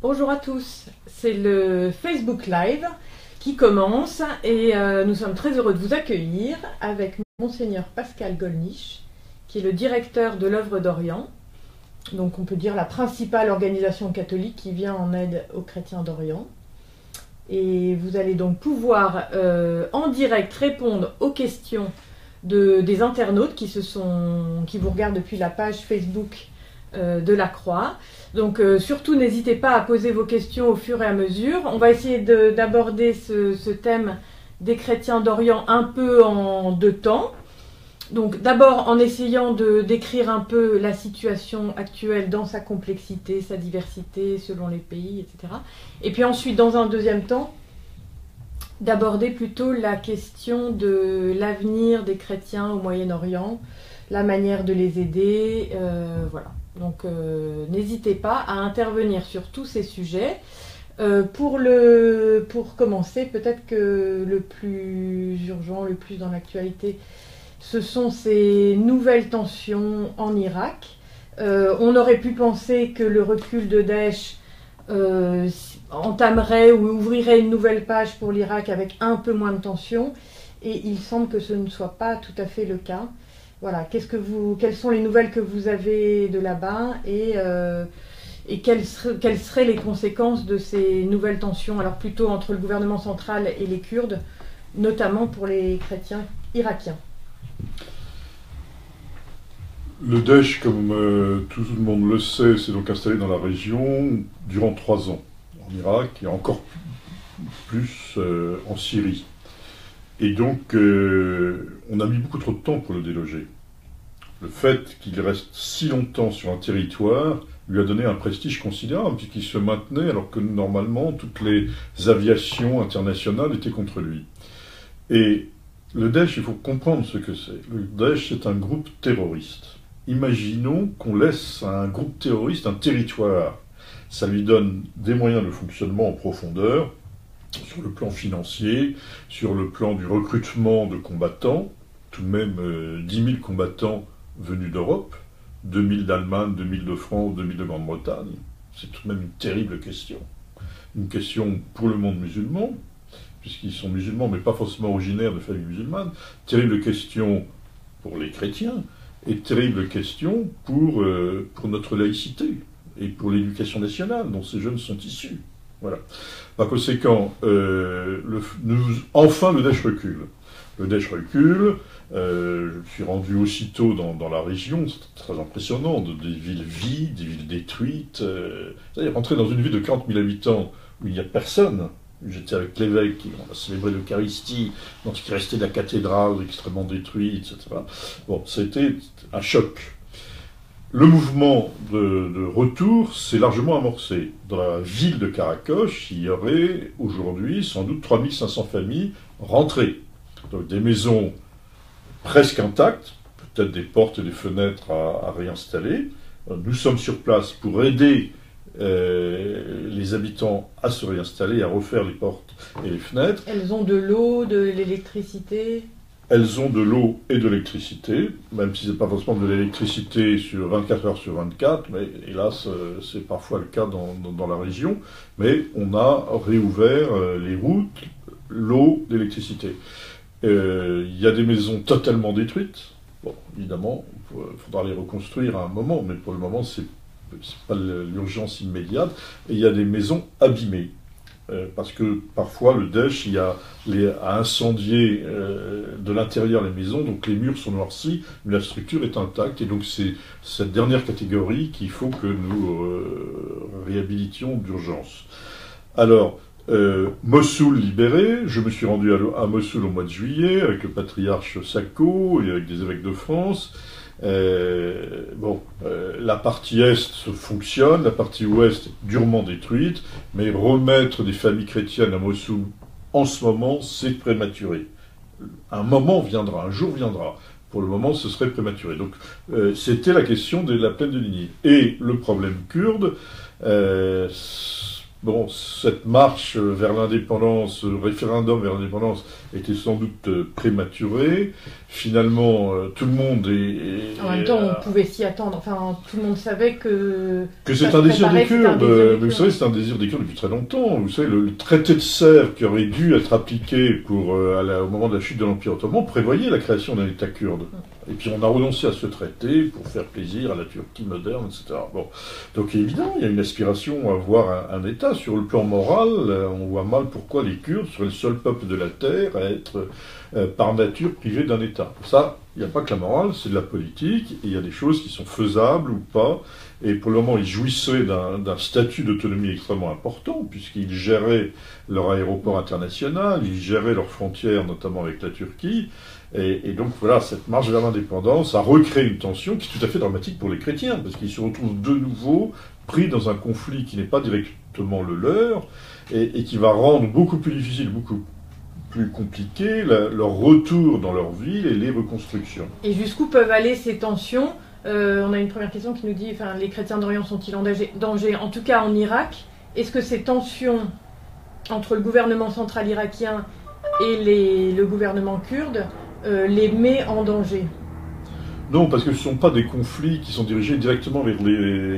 Bonjour à tous, c'est le Facebook Live qui commence et nous sommes très heureux de vous accueillir avec Monseigneur Pascal Gollnisch, qui est le directeur de l'œuvre d'Orient, donc on peut dire la principale organisation catholique qui vient en aide aux chrétiens d'Orient. Et vous allez donc pouvoir en direct répondre aux questions des internautes qui vous regardent depuis la page Facebook de la Croix. Donc surtout n'hésitez pas à poser vos questions au fur et à mesure. On va essayer d'aborder ce thème des chrétiens d'Orient un peu en deux temps. Donc d'abord en essayant de décrire un peu la situation actuelle dans sa complexité, sa diversité selon les pays, etc. Et puis ensuite dans un deuxième temps, d'aborder plutôt la question de l'avenir des chrétiens au Moyen-Orient, la manière de les aider, voilà. Donc n'hésitez pas à intervenir sur tous ces sujets. Pour commencer, peut-être que le plus urgent, le plus dans l'actualité, ce sont ces nouvelles tensions en Irak. On aurait pu penser que le recul de Daesh entamerait ou ouvrirait une nouvelle page pour l'Irak avec un peu moins de tensions, et il semble que ce ne soit pas tout à fait le cas. Voilà, quelles sont les nouvelles que vous avez de là-bas et quelles seraient les conséquences de ces nouvelles tensions, alors plutôt entre le gouvernement central et les Kurdes, notamment pour les chrétiens irakiens? Le Daesh, comme tout le monde le sait, s'est donc installé dans la région durant 3 ans, en Irak et encore plus en Syrie. Et donc, on a mis beaucoup trop de temps pour le déloger. Le fait qu'il reste si longtemps sur un territoire lui a donné un prestige considérable, puisqu'il se maintenait alors que normalement toutes les aviations internationales étaient contre lui. Et le Daesh, il faut comprendre ce que c'est. Le Daesh, c'est un groupe terroriste. Imaginons qu'on laisse à un groupe terroriste un territoire. Ça lui donne des moyens de fonctionnement en profondeur, sur le plan financier, sur le plan du recrutement de combattants, tout de même 10 000 combattants venus d'Europe, 2 000 d'Allemagne, 2 000 de France, 2 000 de Grande-Bretagne. C'est tout de même une terrible question. Une question pour le monde musulman, puisqu'ils sont musulmans, mais pas forcément originaires de familles musulmanes. Terrible question pour les chrétiens, et terrible question pour notre laïcité, et pour l'éducation nationale, dont ces jeunes sont issus. Voilà. Par conséquent, enfin le Daesh recule. Le Daesh recule, je me suis rendu aussitôt dans la région, c'est très impressionnant, des villes vides, des villes détruites. C'est-à-dire rentrer dans une ville de 40 000 habitants où il n'y a personne. J'étais avec l'évêque, on a célébré l'Eucharistie, dans ce qui restait de la cathédrale extrêmement détruite, etc. Bon, c'était un choc. Le mouvement de retour s'est largement amorcé. Dans la ville de Karakosh, il y aurait aujourd'hui sans doute 3500 familles rentrées. Donc des maisons presque intactes, peut-être des portes et des fenêtres à réinstaller. Nous sommes sur place pour aider les habitants à se réinstaller, à refaire les portes et les fenêtres. Elles ont de l'eau, de l'électricité? Elles ont de l'eau et de l'électricité, même si ce n'est pas forcément de l'électricité sur 24 heures sur 24, mais hélas, c'est parfois le cas dans la région. Mais on a réouvert les routes, l'eau, l'électricité. Il y a des maisons totalement détruites. Bon, évidemment, il faudra les reconstruire à un moment, mais pour le moment, c'est pas l'urgence immédiate. Et il y a des maisons abîmées. Parce que parfois le Daesh a incendié de l'intérieur les maisons, donc les murs sont noircis, mais la structure est intacte, et donc c'est cette dernière catégorie qu'il faut que nous réhabilitions d'urgence. Alors, Mossoul libéré, je me suis rendu à Mossoul au mois de juillet avec le patriarche Sacco et avec des évêques de France. La partie est fonctionne, la partie ouest est durement détruite, mais remettre des familles chrétiennes à Mossoul en ce moment, c'est prématuré. Un moment viendra, un jour viendra. Pour le moment, ce serait prématuré. Donc, c'était la question de la plaine de Ninive. Et le problème kurde, bon, cette marche vers l'indépendance, ce référendum vers l'indépendance était sans doute prématuré. Finalement, tout le monde En même temps, on pouvait s'y attendre. Enfin, tout le monde savait que c'est un désir des Kurdes. Mais vous savez, c'est un désir des Kurdes depuis très longtemps. Vous savez, le traité de Sèvres qui aurait dû être appliqué au moment de la chute de l'Empire ottoman prévoyait la création d'un État kurde. Et puis on a renoncé à ce traité pour faire plaisir à la Turquie moderne, etc. Bon. Donc évidemment, il y a une aspiration à avoir un État. Sur le plan moral, on voit mal pourquoi les Kurdes seraient le seul peuple de la Terre à être par nature privé d'un État. Ça, il n'y a pas que la morale, c'est de la politique, et il y a des choses qui sont faisables ou pas. Et pour le moment, ils jouissaient d'un statut d'autonomie extrêmement important, puisqu'ils géraient leur aéroport international, ils géraient leurs frontières, notamment avec la Turquie. Et donc voilà, cette marche vers l'indépendance a recréé une tension qui est tout à fait dramatique pour les chrétiens, parce qu'ils se retrouvent de nouveau pris dans un conflit qui n'est pas directement le leur, et qui va rendre beaucoup plus difficile, beaucoup plus compliqué leur retour dans leur ville et les reconstructions. Et jusqu'où peuvent aller ces tensions? On a une première question qui nous dit, enfin, les chrétiens d'Orient sont-ils en danger? En tout cas en Irak. Est-ce que ces tensions entre le gouvernement central irakien et le gouvernement kurde les met en danger? Non, parce que ce ne sont pas des conflits qui sont dirigés directement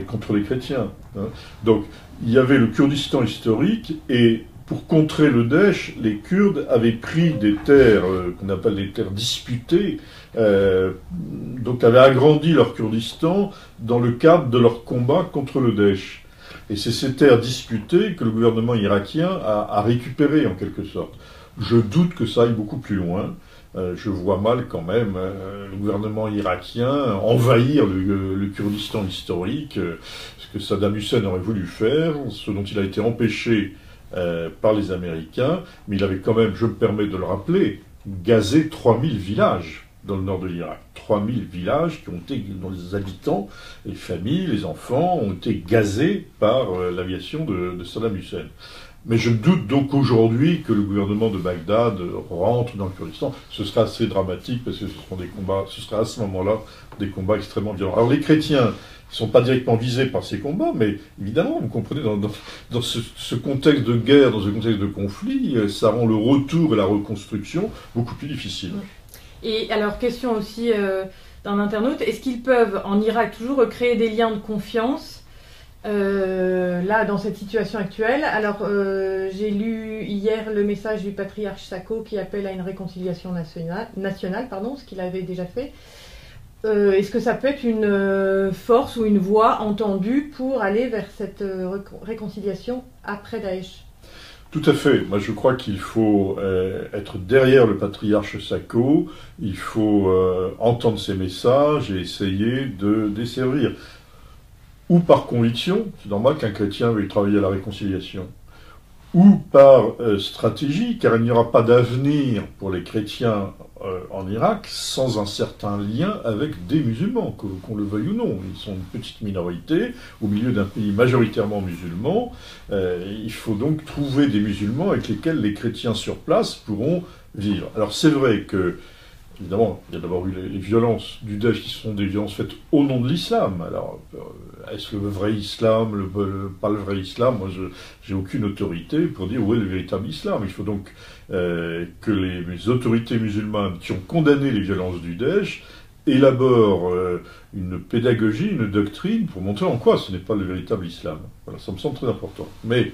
contre les chrétiens. Hein. Donc, il y avait le Kurdistan historique, et pour contrer le Daesh, les Kurdes avaient pris des terres qu'on appelle des terres disputées, donc avaient agrandi leur Kurdistan dans le cadre de leur combat contre le Daesh. Et c'est ces terres disputées que le gouvernement irakien a récupérées en quelque sorte. Je doute que ça aille beaucoup plus loin. Je vois mal quand même le gouvernement irakien envahir le Kurdistan historique, ce que Saddam Hussein aurait voulu faire, ce dont il a été empêché par les Américains, mais il avait quand même, je me permets de le rappeler, gazé 3000 villages dans le nord de l'Irak. 3000 villages dont les habitants, les familles, les enfants ont été gazés par l'aviation de Saddam Hussein. Mais je doute donc aujourd'hui que le gouvernement de Bagdad rentre dans le Kurdistan. Ce sera assez dramatique parce que ce sera à ce moment-là des combats extrêmement violents. Alors les chrétiens ne sont pas directement visés par ces combats, mais évidemment, vous comprenez, dans ce contexte de guerre, dans ce contexte de conflit, ça rend le retour et la reconstruction beaucoup plus difficile. Et alors, question aussi d'un internaute, est-ce qu'ils peuvent en Irak toujours recréer des liens de confiance là, dans cette situation actuelle? Alors, j'ai lu hier le message du patriarche Sako qui appelle à une réconciliation nationale, ce qu'il avait déjà fait. Est-ce que ça peut être une force ou une voie entendue pour aller vers cette réconciliation après Daesh? Tout à fait. Moi, je crois qu'il faut être derrière le patriarche Sako, il faut entendre ses messages et essayer de desservir. Ou par conviction, c'est normal qu'un chrétien veuille travailler à la réconciliation, ou par stratégie, car il n'y aura pas d'avenir pour les chrétiens en Irak sans un certain lien avec des musulmans, qu'on le veuille ou non. Ils sont une petite minorité au milieu d'un pays majoritairement musulman. Il faut donc trouver des musulmans avec lesquels les chrétiens sur place pourront vivre. Alors c'est vrai que, évidemment, il y a d'abord eu les violences du Daesh qui sont des violences faites au nom de l'islam. Alors, est-ce le vrai islam, pas le vrai islam? Moi, j'ai aucune autorité pour dire où est le véritable islam. Il faut donc que les autorités musulmanes qui ont condamné les violences du Daesh élaborent une pédagogie, une doctrine pour montrer en quoi ce n'est pas le véritable islam. Voilà, ça me semble très important. Mais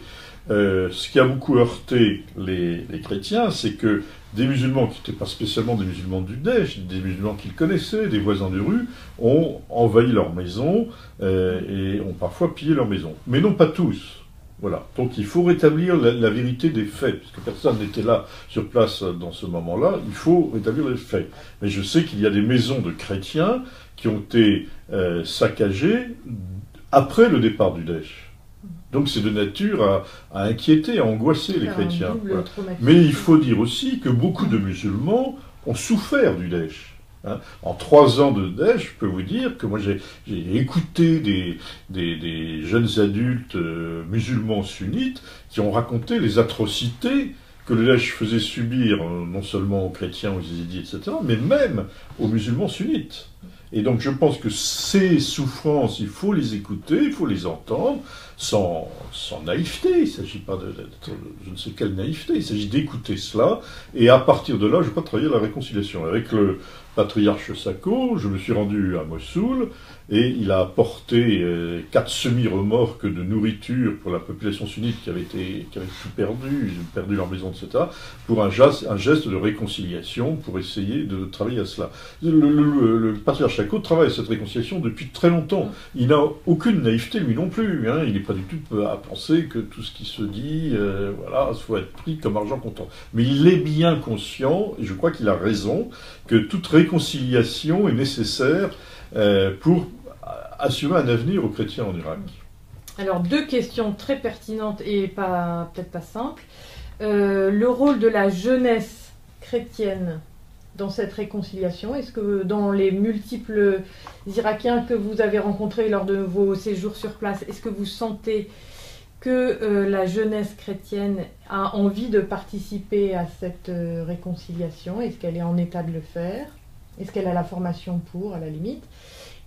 ce qui a beaucoup heurté les chrétiens, c'est que des musulmans qui n'étaient pas spécialement des musulmans du Daesh, des musulmans qu'ils connaissaient, des voisins de rue, ont envahi leurs maisons et ont parfois pillé leurs maisons. Mais non pas tous. Voilà. Donc il faut rétablir la vérité des faits, puisque personne n'était là sur place dans ce moment-là. Il faut rétablir les faits. Mais je sais qu'il y a des maisons de chrétiens qui ont été saccagées après le départ du Daesh. Donc c'est de nature à inquiéter, à angoisser les chrétiens. Voilà. Mais il faut dire aussi que beaucoup de musulmans ont souffert du Daesh. Hein. En 3 ans de Daesh, je peux vous dire que moi j'ai écouté des jeunes adultes musulmans sunnites qui ont raconté les atrocités que le Daesh faisait subir non seulement aux chrétiens, aux yézidis, etc., mais même aux musulmans sunnites. Et donc je pense que ces souffrances, il faut les écouter, il faut les entendre, sans naïveté. Il ne s'agit pas de je ne sais quelle naïveté, il s'agit d'écouter cela, et à partir de là, je vais pas travailler à la réconciliation. Avec le patriarche Sako, je me suis rendu à Mossoul, et il a apporté 4 semi-remorques de nourriture pour la population sunnite qui avait tout perdu leur maison, etc., pour un geste de réconciliation, pour essayer de travailler à cela. Le patriarche Sako travaille à cette réconciliation depuis très longtemps. Il n'a aucune naïveté, lui non plus. Hein. Il n'est pas du tout à penser que tout ce qui se dit, voilà, faut être pris comme argent comptant. Mais il est bien conscient, et je crois qu'il a raison, que toute réconciliation est nécessaire pour assurer un avenir aux chrétiens en Irak. Alors, 2 questions très pertinentes et peut-être pas simples. Le rôle de la jeunesse chrétienne dans cette réconciliation, est-ce que dans les multiples Irakiens que vous avez rencontrés lors de vos séjours sur place, est-ce que vous sentez que la jeunesse chrétienne a envie de participer à cette réconciliation? Est-ce qu'elle est en état de le faire? Est-ce qu'elle a la formation pour, à la limite?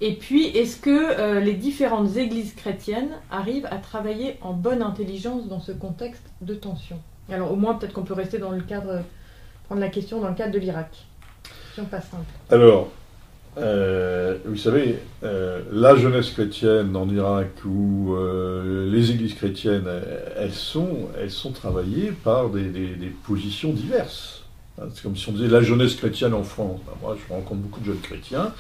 Et puis, est-ce que les différentes églises chrétiennes arrivent à travailler en bonne intelligence dans ce contexte de tension? Alors, au moins, peut-être qu'on peut rester dans le cadre, prendre la question dans le cadre de l'Irak. Question pas simple. Alors, vous savez, la jeunesse chrétienne en Irak ou les églises chrétiennes, elles sont travaillées par des positions diverses. C'est comme si on disait la jeunesse chrétienne en France. Ben, moi, je rencontre beaucoup de jeunes chrétiens,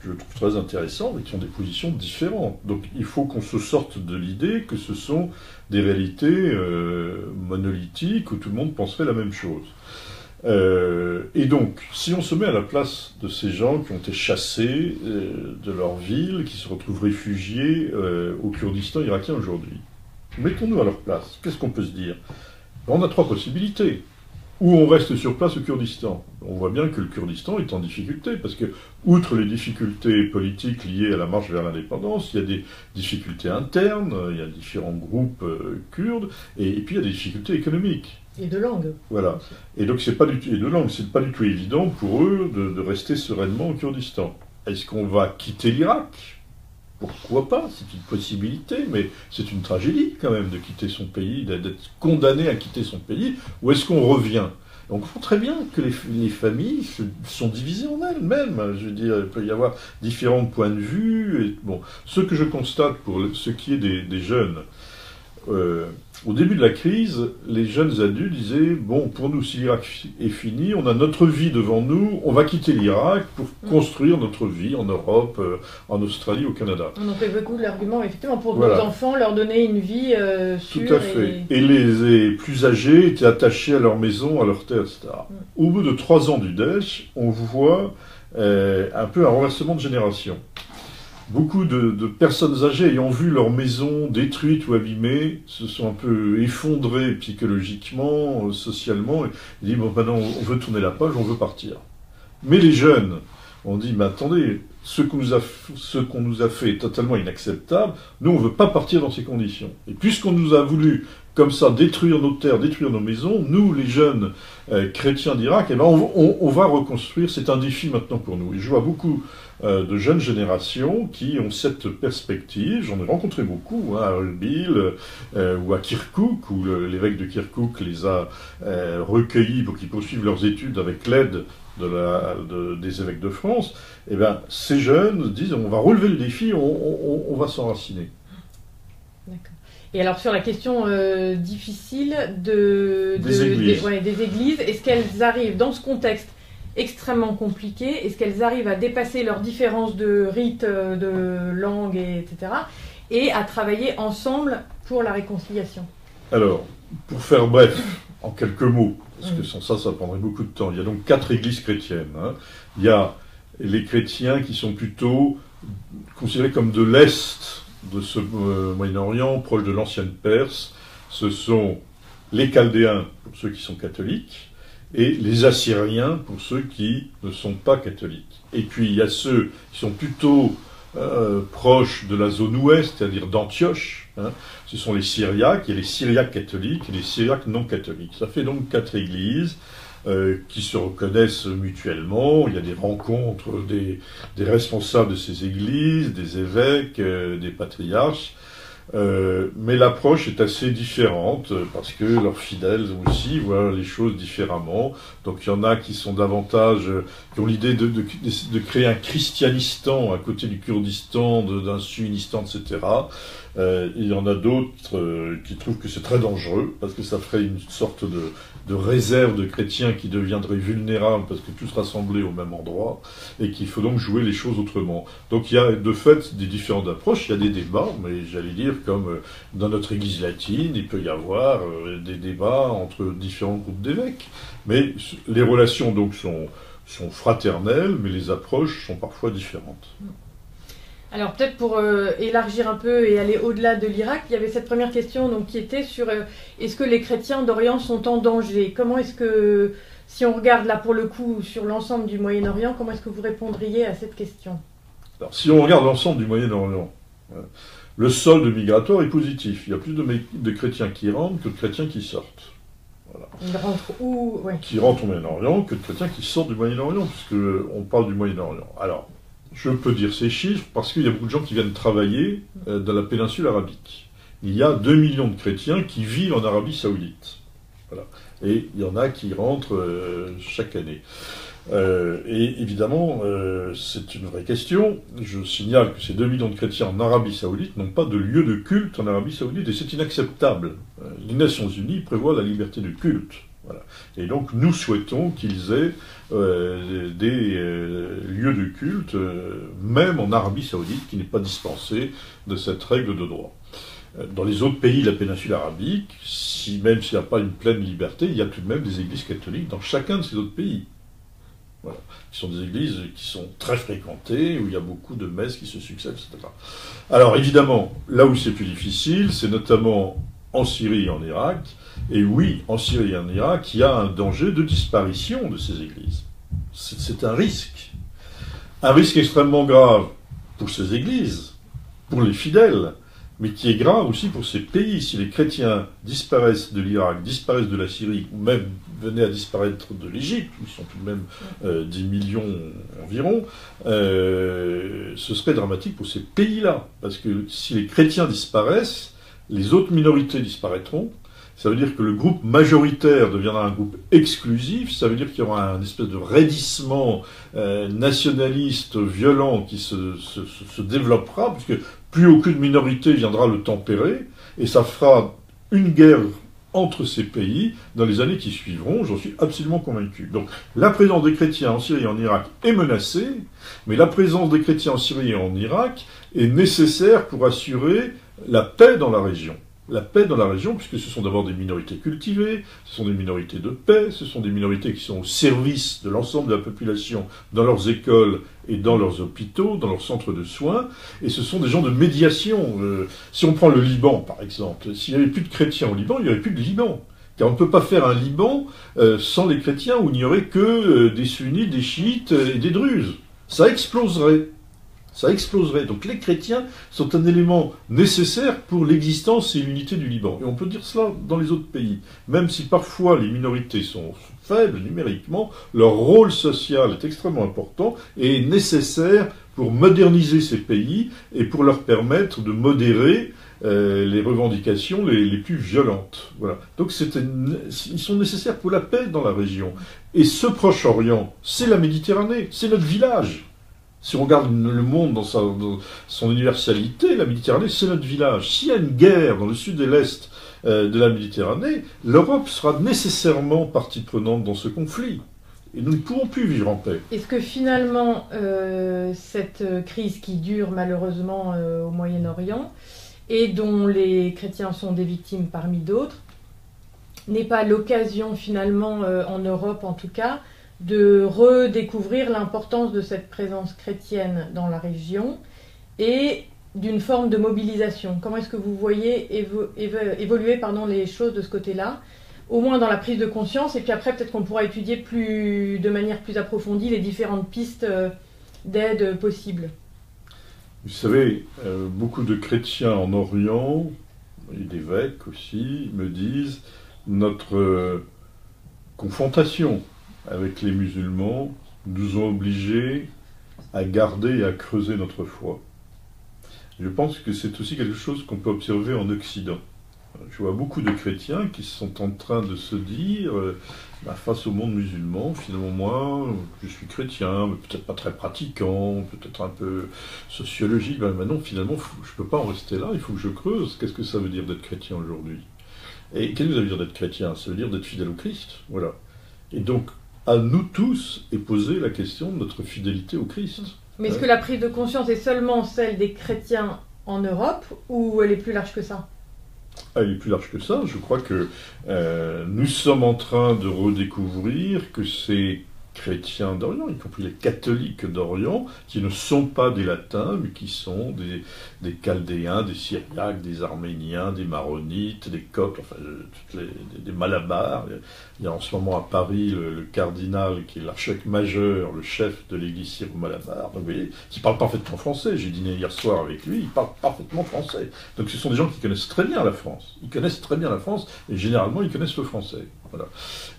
je le trouve très intéressant, mais qui ont des positions différentes. Donc il faut qu'on se sorte de l'idée que ce sont des réalités monolithiques où tout le monde penserait la même chose. Et donc, si on se met à la place de ces gens qui ont été chassés de leur ville, qui se retrouvent réfugiés au Kurdistan irakien aujourd'hui, mettons-nous à leur place. Qu'est-ce qu'on peut se dire? On a 3 possibilités. Ou on reste sur place au Kurdistan. On voit bien que le Kurdistan est en difficulté, parce que, outre les difficultés politiques liées à la marche vers l'indépendance, il y a des difficultés internes, il y a différents groupes kurdes, et puis il y a des difficultés économiques. Et de langue. Voilà. Et donc c'est pas du tout, et de langue, c'est pas du tout évident pour eux de rester sereinement au Kurdistan. Est-ce qu'on va quitter l'Irak? Pourquoi pas? C'est une possibilité, mais c'est une tragédie quand même de quitter son pays, d'être condamné à quitter son pays. Ou est-ce qu'on revient? Donc on voit très bien que les familles sont divisées en elles-mêmes. Je veux dire, il peut y avoir différents points de vue. Et, bon, ce que je constate pour ce qui est des jeunes, au début de la crise, les jeunes adultes disaient « Bon, pour nous, si l'Irak est fini, on a notre vie devant nous, on va quitter l'Irak pour construire notre vie en Europe, en Australie, au Canada. » On en fait beaucoup de l'argument, effectivement, pour voilà. nos enfants, leur donner une vie sûre. Tout à fait. Et les plus âgés étaient attachés à leur maison, à leur terre, etc. Au bout de 3 ans du Daesh, on voit un peu un renversement de génération. Beaucoup de personnes âgées ayant vu leur maison détruite ou abîmée se sont un peu effondrées psychologiquement, socialement, et disent bon, maintenant on veut tourner la page, on veut partir. Mais les jeunes ont dit mais attendez, ce qu'on nous a fait est totalement inacceptable, nous on ne veut pas partir dans ces conditions. Et puisqu'on nous a voulu comme ça détruire nos terres, détruire nos maisons, nous les jeunes chrétiens d'Irak, eh ben, on va reconstruire, c'est un défi maintenant pour nous. Et je vois beaucoup de jeunes générations qui ont cette perspective. J'en ai rencontré beaucoup, à Erbil ou à Kirkouk, où l'évêque de Kirkouk les a recueillis pour qu'ils poursuivent leurs études avec l'aide des évêques de France. Et bien, ces jeunes disent on va relever le défi, on va s'enraciner. D'accord. Et alors sur la question difficile des églises, est-ce qu'elles arrivent dans ce contexte extrêmement compliqué, est-ce qu'elles arrivent à dépasser leurs différences de rites, de langue, etc., et à travailler ensemble pour la réconciliation? Alors, pour faire bref, en quelques mots, parce que sans ça prendrait beaucoup de temps, il y a donc 4 églises chrétiennes. Hein. Il y a les chrétiens qui sont plutôt considérés comme de l'Est de ce Moyen-Orient, proche de l'ancienne Perse. Ce sont les Chaldéens, pour ceux qui sont catholiques, et les Assyriens pour ceux qui ne sont pas catholiques. Et puis il y a ceux qui sont plutôt proches de la zone ouest, c'est-à-dire d'Antioche. Hein. Ce sont les Syriaques, il y a les Syriaques catholiques et les Syriaques non catholiques. Ça fait donc 4 églises qui se reconnaissent mutuellement. Il y a des rencontres des responsables de ces églises, des évêques, des patriarches. Mais l'approche est assez différente parce que leurs fidèles aussi voient les choses différemment. Donc il y en a qui sont davantage, qui ont l'idée de créer un christianistan à côté du Kurdistan, d'un sunnistan, etc. Il y en a d'autres qui trouvent que c'est très dangereux parce que ça ferait une sorte de réserve de chrétiens qui deviendraient vulnérables parce que tous rassemblés au même endroit et qu'il faut donc jouer les choses autrement. Donc il y a de fait des différentes approches, il y a des débats, mais j'allais dire comme dans notre église latine, il peut y avoir des débats entre différents groupes d'évêques. Mais les relations donc sont fraternelles, mais les approches sont parfois différentes. Alors peut-être pour élargir un peu et aller au-delà de l'Irak, il y avait cette première question donc, qui était sur est-ce que les chrétiens d'Orient sont en danger? Comment est-ce que, si on regarde là pour le coup sur l'ensemble du Moyen-Orient, comment est-ce que vous répondriez à cette question? Alors, si on regarde l'ensemble du Moyen-Orient, le solde migratoire est positif. Il y a plus de chrétiens qui rentrent que de chrétiens qui sortent. Voilà. Ils rentrent où? Ouais. Qui rentrent au Moyen-Orient que de chrétiens qui sortent du Moyen-Orient, puisqu'on parle du Moyen-Orient. Alors, je peux dire ces chiffres parce qu'il y a beaucoup de gens qui viennent travailler dans la péninsule arabique. Il y a 2 millions de chrétiens qui vivent en Arabie Saoudite. Voilà. Et il y en a qui rentrent chaque année. Et évidemment, c'est une vraie question. Je signale que ces 2 millions de chrétiens en Arabie Saoudite n'ont pas de lieu de culte en Arabie Saoudite et c'est inacceptable. Les Nations Unies prévoient la liberté de culte. Voilà. Et donc nous souhaitons qu'ils aient des lieux de culte, même en Arabie Saoudite, qui n'est pas dispensé de cette règle de droit. Dans les autres pays de la péninsule arabique, même s'il n'y a pas une pleine liberté, il y a tout de même des églises catholiques dans chacun de ces autres pays. Voilà. Qui sont des églises qui sont très fréquentées, où il y a beaucoup de messes qui se succèdent, etc. Alors évidemment, là où c'est plus difficile, c'est notamment en Syrie et en Irak. Et oui, en Syrie et en Irak, il y a un danger de disparition de ces églises. C'est un risque. Un risque extrêmement grave pour ces églises, pour les fidèles, mais qui est grave aussi pour ces pays. Si les chrétiens disparaissent de l'Irak, disparaissent de la Syrie, ou même venaient à disparaître de l'Égypte, où ils sont tout de même 10 millions environ, ce serait dramatique pour ces pays-là. Parce que si les chrétiens disparaissent, les autres minorités disparaîtront. Ça veut dire que le groupe majoritaire deviendra un groupe exclusif, ça veut dire qu'il y aura un espèce de raidissement nationaliste violent qui se développera, puisque plus aucune minorité viendra le tempérer, et ça fera une guerre entre ces pays dans les années qui suivront, j'en suis absolument convaincu. Donc la présence des chrétiens en Syrie et en Irak est menacée, mais la présence des chrétiens en Syrie et en Irak est nécessaire pour assurer la paix dans la région. La paix dans la région, puisque ce sont d'abord des minorités cultivées, ce sont des minorités de paix, ce sont des minorités qui sont au service de l'ensemble de la population dans leurs écoles et dans leurs hôpitaux, dans leurs centres de soins, et ce sont des gens de médiation. Si on prend le Liban, par exemple, s'il n'y avait plus de chrétiens au Liban, il n'y aurait plus de Liban. Car on ne peut pas faire un Liban sans les chrétiens où il n'y aurait que des sunnites, des chiites et des druzes. Ça exploserait. Ça exploserait. Donc les chrétiens sont un élément nécessaire pour l'existence et l'unité du Liban. Et on peut dire cela dans les autres pays. Même si parfois les minorités sont faibles numériquement, leur rôle social est extrêmement important et est nécessaire pour moderniser ces pays et pour leur permettre de modérer les revendications les plus violentes. Voilà. Donc ils sont nécessaires pour la paix dans la région. Et ce Proche-Orient, c'est la Méditerranée, c'est notre village. Si on regarde le monde dans son universalité, la Méditerranée, c'est notre village. S'il y a une guerre dans le sud et l'est de la Méditerranée, l'Europe sera nécessairement partie prenante dans ce conflit. Et nous ne pourrons plus vivre en paix. Est-ce que finalement, cette crise qui dure malheureusement au Moyen-Orient, et dont les chrétiens sont des victimes parmi d'autres, n'est pas l'occasion finalement, en Europe en tout cas, de redécouvrir l'importance de cette présence chrétienne dans la région et d'une forme de mobilisation? Comment est-ce que vous voyez évoluer les choses de ce côté-là, au moins dans la prise de conscience, et puis après peut-être qu'on pourra étudier de manière plus approfondie les différentes pistes d'aide possibles? Vous savez, beaucoup de chrétiens en Orient, et d'évêques aussi, me disent notre confrontation avec les musulmans, nous ont obligés à garder et à creuser notre foi. Je pense que c'est aussi quelque chose qu'on peut observer en Occident. Je vois beaucoup de chrétiens qui sont en train de se dire, face au monde musulman, finalement moi, je suis chrétien, mais peut-être pas très pratiquant, peut-être un peu sociologique, non, finalement, je ne peux pas en rester là, il faut que je creuse. Qu'est-ce que ça veut dire d'être chrétien aujourd'hui? Et qu'est-ce que ça veut dire d'être chrétien? Ça veut dire d'être fidèle au Christ, voilà. Et donc, à nous tous est posée la question de notre fidélité au Christ. Mais est-ce que la prise de conscience est seulement celle des chrétiens en Europe, ou elle est plus large que ça? Elle est plus large que ça. Je crois que nous sommes en train de redécouvrir que ces chrétiens d'Orient, y compris les catholiques d'Orient, qui ne sont pas des latins, mais qui sont des chaldéens, des syriaques, des arméniens, des maronites, des coptes, enfin des malabars. Il y a en ce moment à Paris le cardinal qui est l'archevêque majeur, le chef de l'église syro-malabar, vous voyez, qui parle parfaitement français. J'ai dîné hier soir avec lui, il parle parfaitement français. Donc ce sont des gens qui connaissent très bien la France. Ils connaissent très bien la France et généralement ils connaissent le français. Voilà.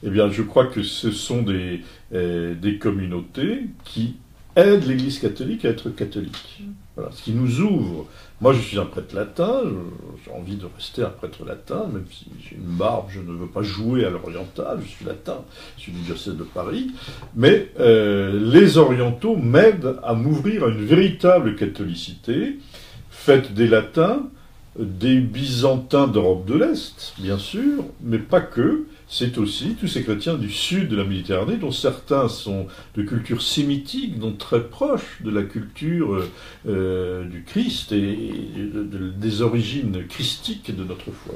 Eh bien, je crois que ce sont des communautés qui aident l'Église catholique à être catholique. Voilà. Ce qui nous ouvre. Moi, je suis un prêtre latin, j'ai envie de rester un prêtre latin, même si j'ai une barbe, je ne veux pas jouer à l'oriental, je suis latin, je suis du diocèse de Paris, mais les orientaux m'aident à m'ouvrir à une véritable catholicité, faite des latins, des byzantins d'Europe de l'Est, bien sûr, mais pas que. C'est aussi tous ces chrétiens du sud de la Méditerranée, dont certains sont de culture sémitique, donc très proches de la culture du Christ et des origines christiques de notre foi.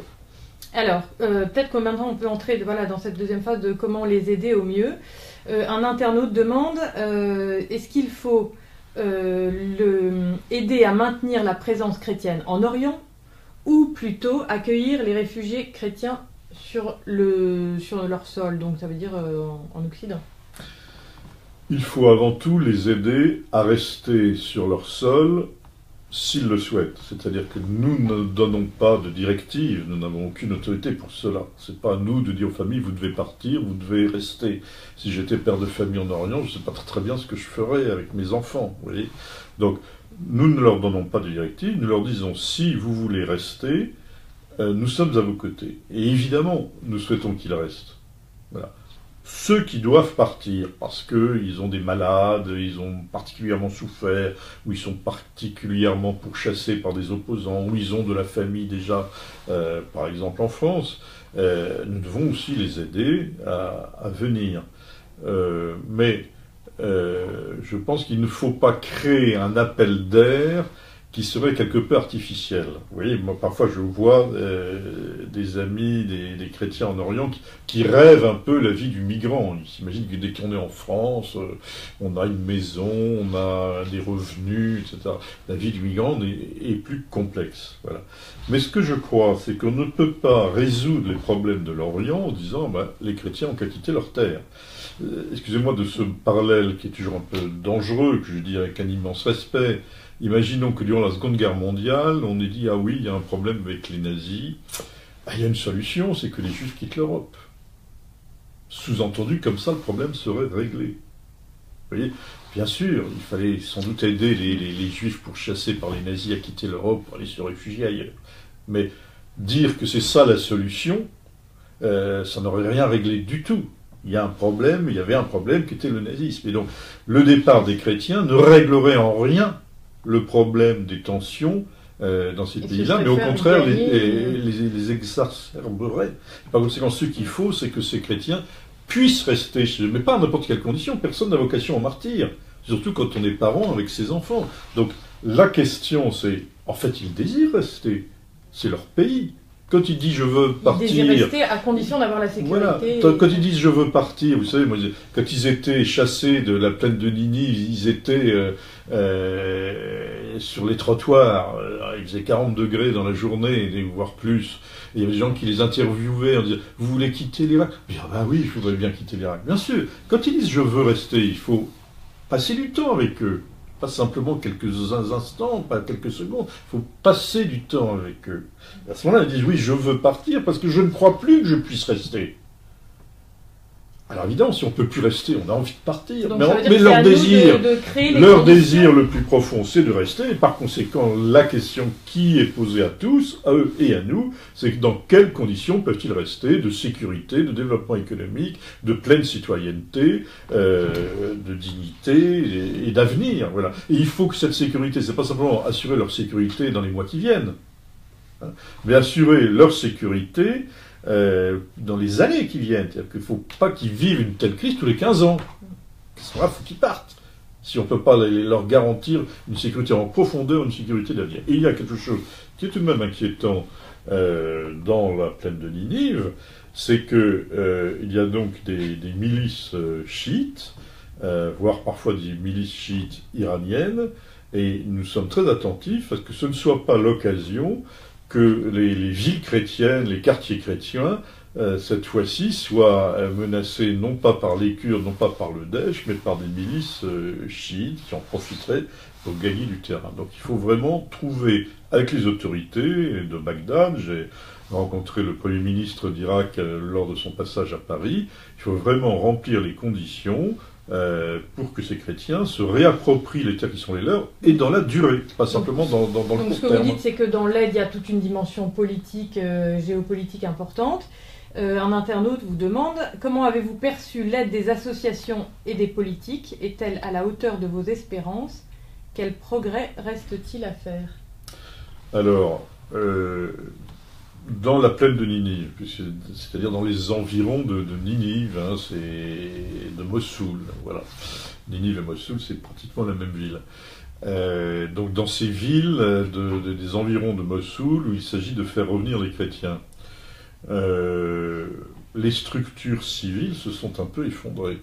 Alors, peut-être que maintenant on peut entrer dans cette deuxième phase de comment les aider au mieux. Un internaute demande, est-ce qu'il faut aider à maintenir la présence chrétienne en Orient, ou plutôt accueillir les réfugiés chrétiens sur leur sol, donc ça veut dire en Occident? Il faut avant tout les aider à rester sur leur sol s'ils le souhaitent. C'est-à-dire que nous ne donnons pas de directives, nous n'avons aucune autorité pour cela. C'est pas à nous de dire aux familles, vous devez partir, vous devez rester. Si j'étais père de famille en Orient, je ne sais pas très bien ce que je ferais avec mes enfants, vous voyez. Donc, nous ne leur donnons pas de directives, nous leur disons, si vous voulez rester, nous sommes à vos côtés. Et évidemment, nous souhaitons qu'ils restent. Voilà. Ceux qui doivent partir parce qu'ils ont des malades, ils ont particulièrement souffert, ou ils sont particulièrement pourchassés par des opposants, ou ils ont de la famille déjà, par exemple en France, nous devons aussi les aider à venir. Mais je pense qu'il ne faut pas créer un appel d'air qui serait quelque peu artificiel. Vous voyez, moi parfois je vois des amis, des chrétiens en Orient qui rêvent un peu la vie du migrant. Ils s'imaginent que dès qu'on est en France, on a une maison, on a des revenus, etc. La vie du migrant est plus complexe. Voilà. Mais ce que je crois, c'est qu'on ne peut pas résoudre les problèmes de l'Orient en disant les chrétiens ont qu'à quitter leur terre. Excusez-moi de ce parallèle qui est toujours un peu dangereux, que je dis avec un immense respect. Imaginons que durant la Seconde Guerre mondiale, on ait dit « Ah oui, il y a un problème avec les nazis. Il y a une solution, c'est que les Juifs quittent l'Europe. » Sous-entendu, comme ça, le problème serait réglé. Vous voyez, bien sûr, il fallait sans doute aider les Juifs pourchassés par les nazis à quitter l'Europe pour aller se réfugier ailleurs. Mais dire que c'est ça la solution, ça n'aurait rien réglé du tout. Il y avait un problème qui était le nazisme. Et donc, le départ des chrétiens ne réglerait en rien le problème des tensions dans ces pays-là, mais au contraire les exacerberait. Par conséquent, ce qu'il faut, c'est que ces chrétiens puissent rester chez eux, mais pas à n'importe quelle condition. Personne n'a vocation à martyr, surtout quand on est parent avec ses enfants. Donc la question, c'est, en fait, ils désirent rester. C'est leur pays. Quand ils disent je veux partir... Ils désirent rester à condition d'avoir la sécurité. Voilà. Quand ils disent je veux partir, vous savez, moi, quand ils étaient chassés de la plaine de Ninive, ils étaient sur les trottoirs, il faisait 40 degrés dans la journée, voire plus. Et il y avait des gens qui les interviewaient en disant « Vous voulez quitter l'Irak ?» Je disais « Ah oui, je voudrais bien quitter l'Irak. » Bien sûr, quand ils disent « Je veux rester », il faut passer du temps avec eux. Pas simplement quelques instants, pas quelques secondes. Il faut passer du temps avec eux. Et à ce moment-là, ils disent « Oui, je veux partir parce que je ne crois plus que je puisse rester. » Alors évidemment, si on ne peut plus rester, on a envie de partir. Donc, Mais leur désir, leur désir le plus profond, c'est de rester. Et par conséquent, la question qui est posée à tous, à eux et à nous, c'est que dans quelles conditions peuvent-ils rester de sécurité, de développement économique, de pleine citoyenneté, de dignité et d'avenir. Voilà. Et il faut que cette sécurité, c'est pas simplement assurer leur sécurité dans les mois qui viennent, hein, mais assurer leur sécurité dans les années qui viennent. C'est-à-dire qu'il ne faut pas qu'ils vivent une telle crise tous les 15 ans. Il faut qu'ils partent. Si on ne peut pas leur garantir une sécurité en profondeur, une sécurité d'avenir. Et il y a quelque chose qui est tout de même inquiétant dans la plaine de Ninive, c'est que il y a donc des milices chiites, voire parfois des milices chiites iraniennes, et nous sommes très attentifs à ce que ce ne soit pas l'occasion que les villes chrétiennes, les quartiers chrétiens, cette fois-ci, soient menacés non pas par les Kurdes, non pas par le Daesh, mais par des milices chiites qui en profiteraient pour gagner du terrain. Donc il faut vraiment trouver, avec les autorités de Bagdad, j'ai rencontré le Premier ministre d'Irak lors de son passage à Paris, il faut vraiment remplir les conditions pour que ces chrétiens se réapproprient les terres qui sont les leurs, et dans la durée, pas simplement dans le court terme. Donc ce que vous dites, c'est que dans l'aide, il y a toute une dimension politique, géopolitique importante. Un internaute vous demande « Comment avez-vous perçu l'aide des associations et des politiques? Est-elle à la hauteur de vos espérances? Quel progrès reste-t-il à faire ?» Alors, dans la plaine de Ninive, c'est-à-dire dans les environs de Ninive, hein, c'est de Mossoul, voilà. Ninive et Mossoul, c'est pratiquement la même ville. Donc dans ces villes des environs de Mossoul, où il s'agit de faire revenir les chrétiens, les structures civiles se sont un peu effondrées.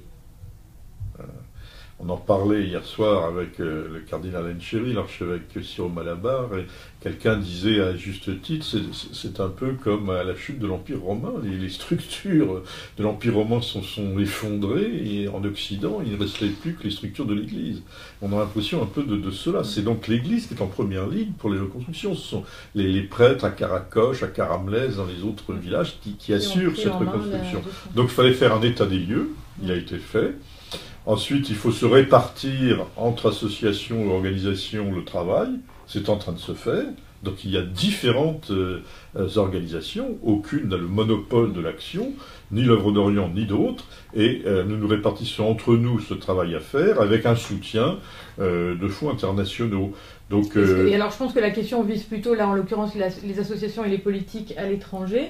On en parlait hier soir avec le cardinal Encheri, l'archevêque Syro-Malabar, et quelqu'un disait à juste titre, c'est un peu comme à la chute de l'Empire romain. Les structures de l'Empire romain sont effondrées, et en Occident, il ne restait plus que les structures de l'Église. On a l'impression un peu de cela. C'est donc l'Église qui est en première ligne pour les reconstructions. Ce sont les prêtres à Karakoche, à Karamlez, dans les autres villages, qui assurent cette reconstruction. Donc il fallait faire un état des lieux, il a été fait. Ensuite, il faut se répartir entre associations et organisations le travail. C'est en train de se faire. Donc il y a différentes organisations. Aucune n'a le monopole de l'action, ni l'œuvre d'Orient, ni d'autres. Et nous nous répartissons entre nous ce travail à faire avec un soutien de fonds internationaux. Donc, et alors je pense que la question vise plutôt, là en l'occurrence, les associations et les politiques à l'étranger.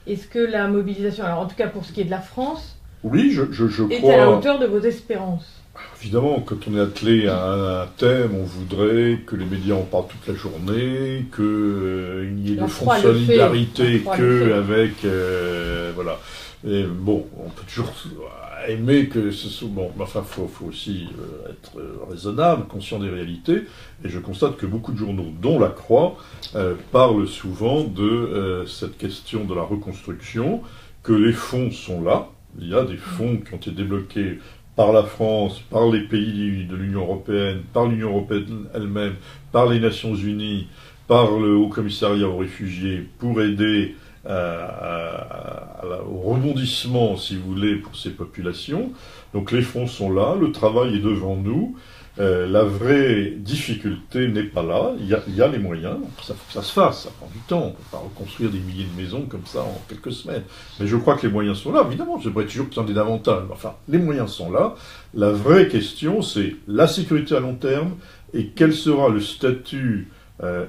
Est-ce que la mobilisation, alors en tout cas pour ce qui est de la France, oui, je crois... est à la hauteur de vos espérances? Évidemment, quand on est attelé à un thème, on voudrait que les médias en parlent toute la journée, qu'il n'y ait de fonds de solidarité qu'avec... voilà. Et bon, on peut toujours aimer que ce soit... Bon, enfin, faut aussi être raisonnable, conscient des réalités. Et je constate que beaucoup de journaux, dont La Croix, parlent souvent de cette question de la reconstruction, que les fonds sont là. Il y a des fonds qui ont été débloqués par la France, par les pays de l'Union européenne, par l'Union européenne elle-même, par les Nations Unies, par le Haut Commissariat aux réfugiés, pour aider au rebondissement, si vous voulez, pour ces populations. Donc les fonds sont là, le travail est devant nous. La vraie difficulté n'est pas là, il y a les moyens, ça faut que ça se fasse, ça prend du temps, on ne peut pas reconstruire des milliers de maisons comme ça en quelques semaines. Mais je crois que les moyens sont là, évidemment, j'aimerais toujours qu'il y en ait davantage, enfin, les moyens sont là. La vraie question, c'est la sécurité à long terme et quel sera le statut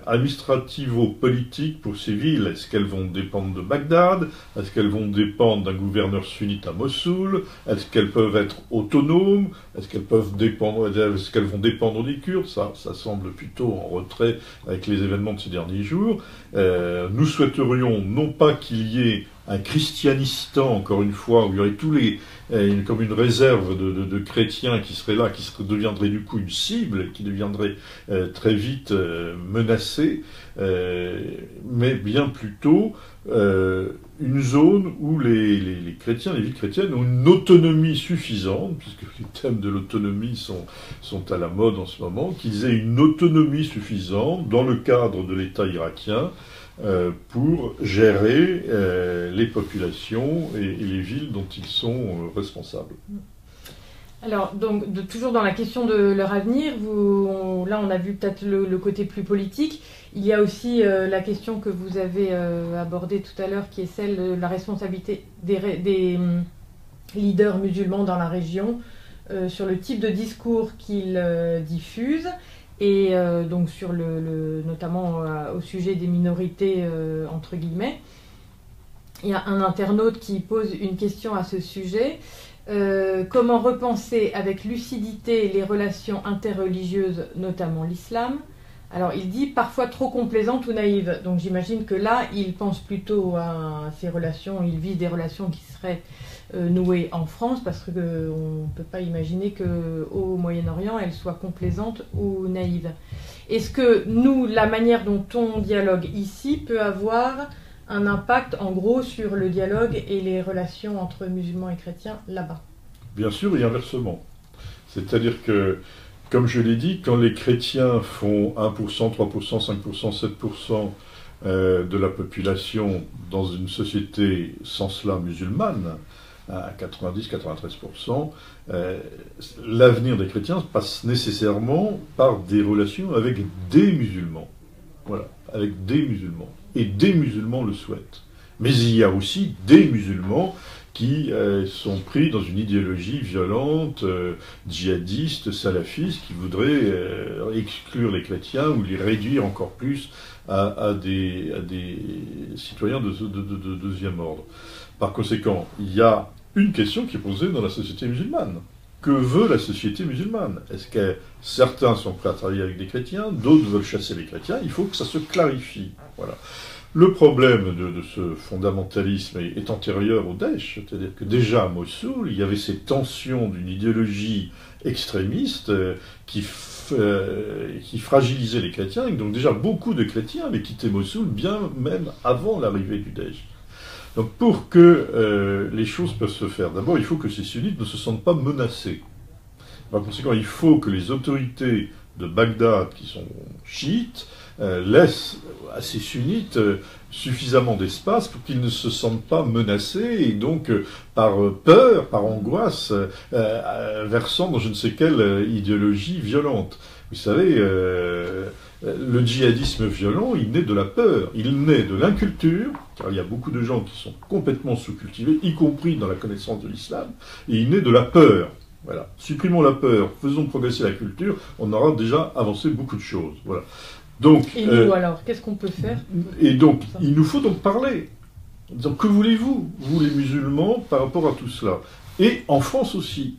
administrativo-politique pour ces villes. Est-ce qu'elles vont dépendre de Bagdad? Est-ce qu'elles vont dépendre d'un gouverneur sunnite à Mossoul? Est-ce qu'elles peuvent être autonomes? Est-ce qu'elles vont dépendre des Kurdes? Ça semble plutôt en retrait avec les événements de ces derniers jours. Nous souhaiterions non pas qu'il y ait un christianistan, encore une fois, où il y aurait comme une réserve de chrétiens qui seraient là, qui deviendrait du coup une cible, qui deviendrait très vite menacée, mais bien plutôt une zone où les chrétiens, les villes chrétiennes ont une autonomie suffisante, puisque les thèmes de l'autonomie sont à la mode en ce moment, qu'ils aient une autonomie suffisante dans le cadre de l'État irakien, pour gérer les populations et les villes dont ils sont responsables. Alors, donc, toujours dans la question de leur avenir, là on a vu peut-être le côté plus politique. Il y a aussi la question que vous avez abordée tout à l'heure, qui est celle de la responsabilité des leaders musulmans dans la région sur le type de discours qu'ils diffusent, et donc sur notamment au sujet des minorités, entre guillemets. Il y a un internaute qui pose une question à ce sujet. Comment repenser avec lucidité les relations interreligieuses, notamment l'islam? Alors il dit parfois trop complaisantes ou naïves. Donc j'imagine que là, il pense plutôt à ces relations, il vise des relations qui seraient nouées en France, parce qu'on ne peut pas imaginer qu'au Moyen-Orient, elles soient complaisantes ou naïves. Est-ce que nous, la manière dont on dialogue ici peut avoir un impact, en gros, sur le dialogue et les relations entre musulmans et chrétiens là-bas? Bien sûr, et inversement. C'est-à-dire que, comme je l'ai dit, quand les chrétiens font 1%, 3%, 5%, 7% de la population dans une société sans cela musulmane, à 90-93%, l'avenir des chrétiens passe nécessairement par des relations avec des musulmans. Voilà, avec des musulmans. Et des musulmans le souhaitent. Mais il y a aussi des musulmans qui sont pris dans une idéologie violente, djihadiste, salafiste, qui voudraient exclure les chrétiens ou les réduire encore plus à des citoyens de deuxième ordre. Par conséquent, il y a une question qui est posée dans la société musulmane. Que veut la société musulmane? Est-ce que certains sont prêts à travailler avec des chrétiens, d'autres veulent chasser les chrétiens? Il faut que ça se clarifie. Voilà. Le problème de ce fondamentalisme est antérieur au Daesh, c'est-à-dire que déjà à Mossoul, il y avait ces tensions d'une idéologie extrémiste qui fragilisait les chrétiens, et donc déjà beaucoup de chrétiens avaient quitté Mossoul bien même avant l'arrivée du Daesh. Donc pour que les choses peuvent se faire, d'abord il faut que ces sunnites ne se sentent pas menacés. Par conséquent, il faut que les autorités de Bagdad, qui sont chiites, laissent à ces sunnites suffisamment d'espace pour qu'ils ne se sentent pas menacés et donc par peur, par angoisse, versant dans je ne sais quelle idéologie violente. Vous savez, le djihadisme violent, il naît de la peur, il naît de l'inculture, car il y a beaucoup de gens qui sont complètement sous-cultivés, y compris dans la connaissance de l'islam, et il naît de la peur. Voilà. Supprimons la peur, faisons progresser la culture, on aura déjà avancé beaucoup de choses. Voilà. Donc, et nous alors, qu'est-ce qu'on peut faire? Et donc, il nous faut donc parler. Donc, que voulez-vous, vous les musulmans, par rapport à tout cela? Et en France aussi,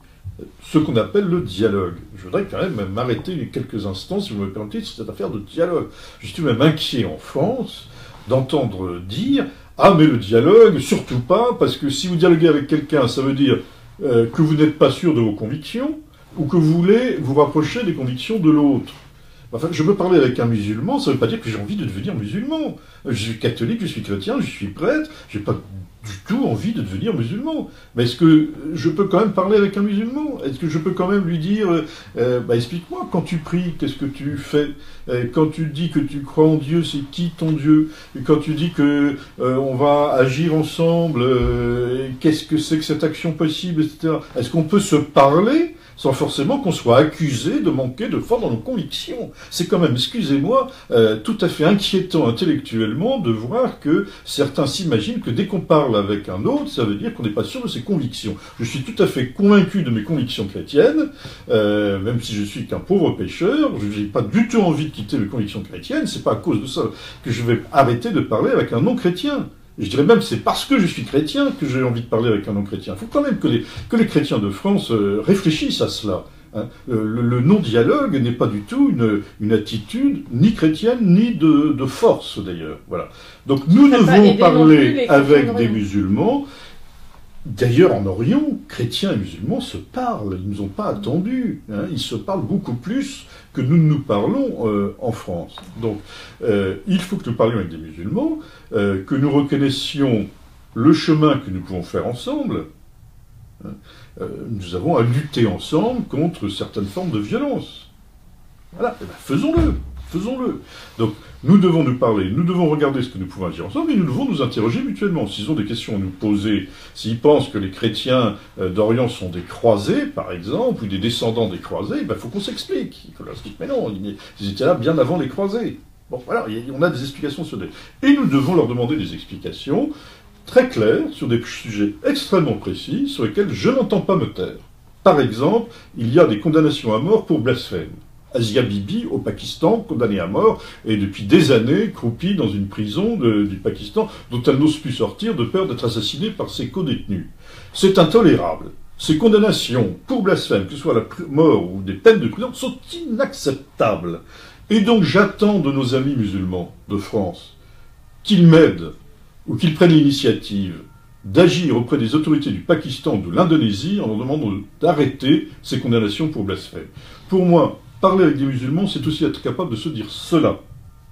ce qu'on appelle le dialogue. Je voudrais quand même m'arrêter quelques instants, si vous me permettez, sur cette affaire de dialogue. Je suis même inquiet en France d'entendre dire « Ah, mais le dialogue, surtout pas, parce que si vous dialoguez avec quelqu'un, ça veut dire que vous n'êtes pas sûr de vos convictions, ou que vous voulez vous rapprocher des convictions de l'autre. » Enfin, je peux parler avec un musulman, ça ne veut pas dire que j'ai envie de devenir musulman. Je suis catholique, je suis chrétien, je suis prêtre, j'ai pas du tout envie de devenir musulman. Mais est-ce que je peux quand même parler avec un musulman? Est-ce que je peux quand même lui dire, explique-moi, quand tu pries, qu'est-ce que tu fais? Quand tu dis que tu crois en Dieu, c'est qui ton Dieu? Et quand tu dis que on va agir ensemble, qu'est-ce que c'est que cette action possible, etc. Est-ce qu'on peut se parler sans forcément qu'on soit accusé de manquer de foi dans nos convictions? C'est quand même, excusez-moi, tout à fait inquiétant intellectuellement de voir que certains s'imaginent que dès qu'on parle avec un autre, ça veut dire qu'on n'est pas sûr de ses convictions. Je suis tout à fait convaincu de mes convictions chrétiennes, même si je suis qu'un pauvre pécheur, je n'ai pas du tout envie de quitter mes convictions chrétiennes, c'est pas à cause de ça que je vais arrêter de parler avec un non-chrétien. Je dirais même c'est parce que je suis chrétien que j'ai envie de parler avec un non-chrétien. Il faut quand même que les chrétiens de France réfléchissent à cela. Hein. Le non-dialogue n'est pas du tout une attitude ni chrétienne ni de force d'ailleurs. Voilà. Donc nous devons parler avec des musulmans. D'ailleurs, en Orient, chrétiens et musulmans se parlent, ils ne nous ont pas attendus, hein, ils se parlent beaucoup plus que nous ne nous parlons en France. Donc, il faut que nous parlions avec des musulmans, que nous reconnaissions le chemin que nous pouvons faire ensemble. Hein, nous avons à lutter ensemble contre certaines formes de violence. Voilà, eh bien, faisons-le. faisons-le. Donc, nous devons nous parler, nous devons regarder ce que nous pouvons dire ensemble, et nous devons nous interroger mutuellement. S'ils ont des questions à nous poser, s'ils pensent que les chrétiens d'Orient sont des croisés, par exemple, ou des descendants des croisés, il faut qu'on s'explique. Il faut leur expliquer, mais non, ils étaient là bien avant les croisés. Bon, voilà, on a des explications sur des... Et nous devons leur demander des explications très claires sur des sujets extrêmement précis sur lesquels je n'entends pas me taire. Par exemple, il y a des condamnations à mort pour blasphème. Asia Bibi, au Pakistan, condamnée à mort, et depuis des années croupie dans une prison du Pakistan dont elle n'ose plus sortir de peur d'être assassinée par ses co-détenus. C'est intolérable. Ces condamnations pour blasphème, que ce soit la mort ou des peines de prison, sont inacceptables. Et donc j'attends de nos amis musulmans de France qu'ils m'aident ou qu'ils prennent l'initiative d'agir auprès des autorités du Pakistan ou de l'Indonésie en leur demandant d'arrêter ces condamnations pour blasphème. Pour moi, parler avec des musulmans, c'est aussi être capable de se dire cela.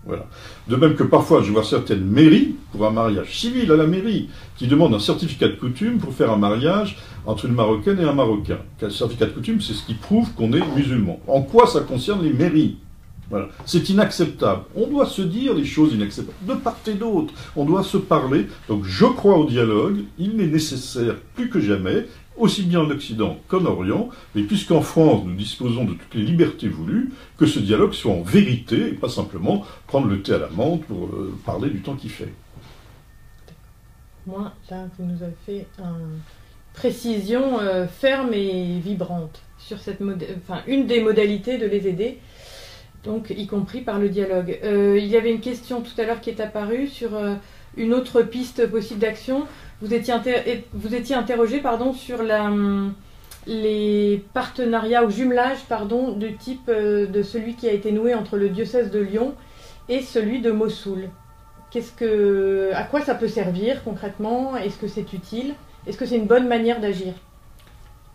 Voilà. De même que parfois, je vois certaines mairies, pour un mariage civil à la mairie, qui demandent un certificat de coutume pour faire un mariage entre une Marocaine et un Marocain. Le certificat de coutume, c'est ce qui prouve qu'on est musulman. En quoi ça concerne les mairies ? Voilà. C'est inacceptable. On doit se dire les choses inacceptables. De part et d'autre, on doit se parler. Donc je crois au dialogue. Il est nécessaire plus que jamais, aussi bien en Occident qu'en Orient, mais puisqu'en France nous disposons de toutes les libertés voulues, que ce dialogue soit en vérité et pas simplement prendre le thé à la menthe pour parler du temps qu'il fait. Moi, là, vous nous avez fait une précision ferme et vibrante sur une des modalités de les aider. Donc, y compris par le dialogue. Il y avait une question tout à l'heure qui est apparue sur une autre piste possible d'action. Vous étiez interrogé sur les partenariats ou jumelages du type de celui qui a été noué entre le diocèse de Lyon et celui de Mossoul. À quoi ça peut servir concrètement? Est-ce que c'est utile? Est-ce que c'est une bonne manière d'agir?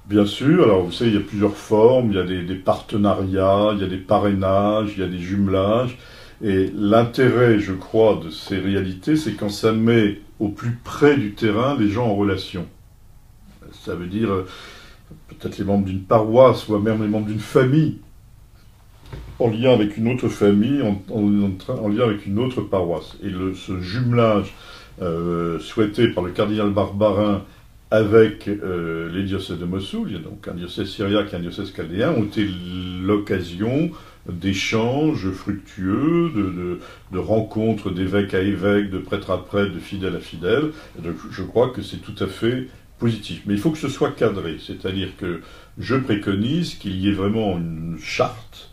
Bien sûr, alors vous savez, il y a plusieurs formes, il y a des partenariats, il y a des parrainages, il y a des jumelages, et l'intérêt, je crois, de ces réalités, c'est quand ça met au plus près du terrain les gens en relation. Ça veut dire peut-être les membres d'une paroisse, ou même les membres d'une famille, en lien avec une autre famille, en lien avec une autre paroisse. Et ce jumelage souhaité par le cardinal Barbarin avec les diocèses de Mossoul, il y a donc un diocèse syriaque et un diocèse chaldéen, ont été l'occasion d'échanges fructueux, de rencontres d'évêque à évêque, de prêtre à prêtre, de fidèle à fidèle. Donc, je crois que c'est tout à fait positif. Mais il faut que ce soit cadré, c'est-à-dire que je préconise qu'il y ait vraiment une charte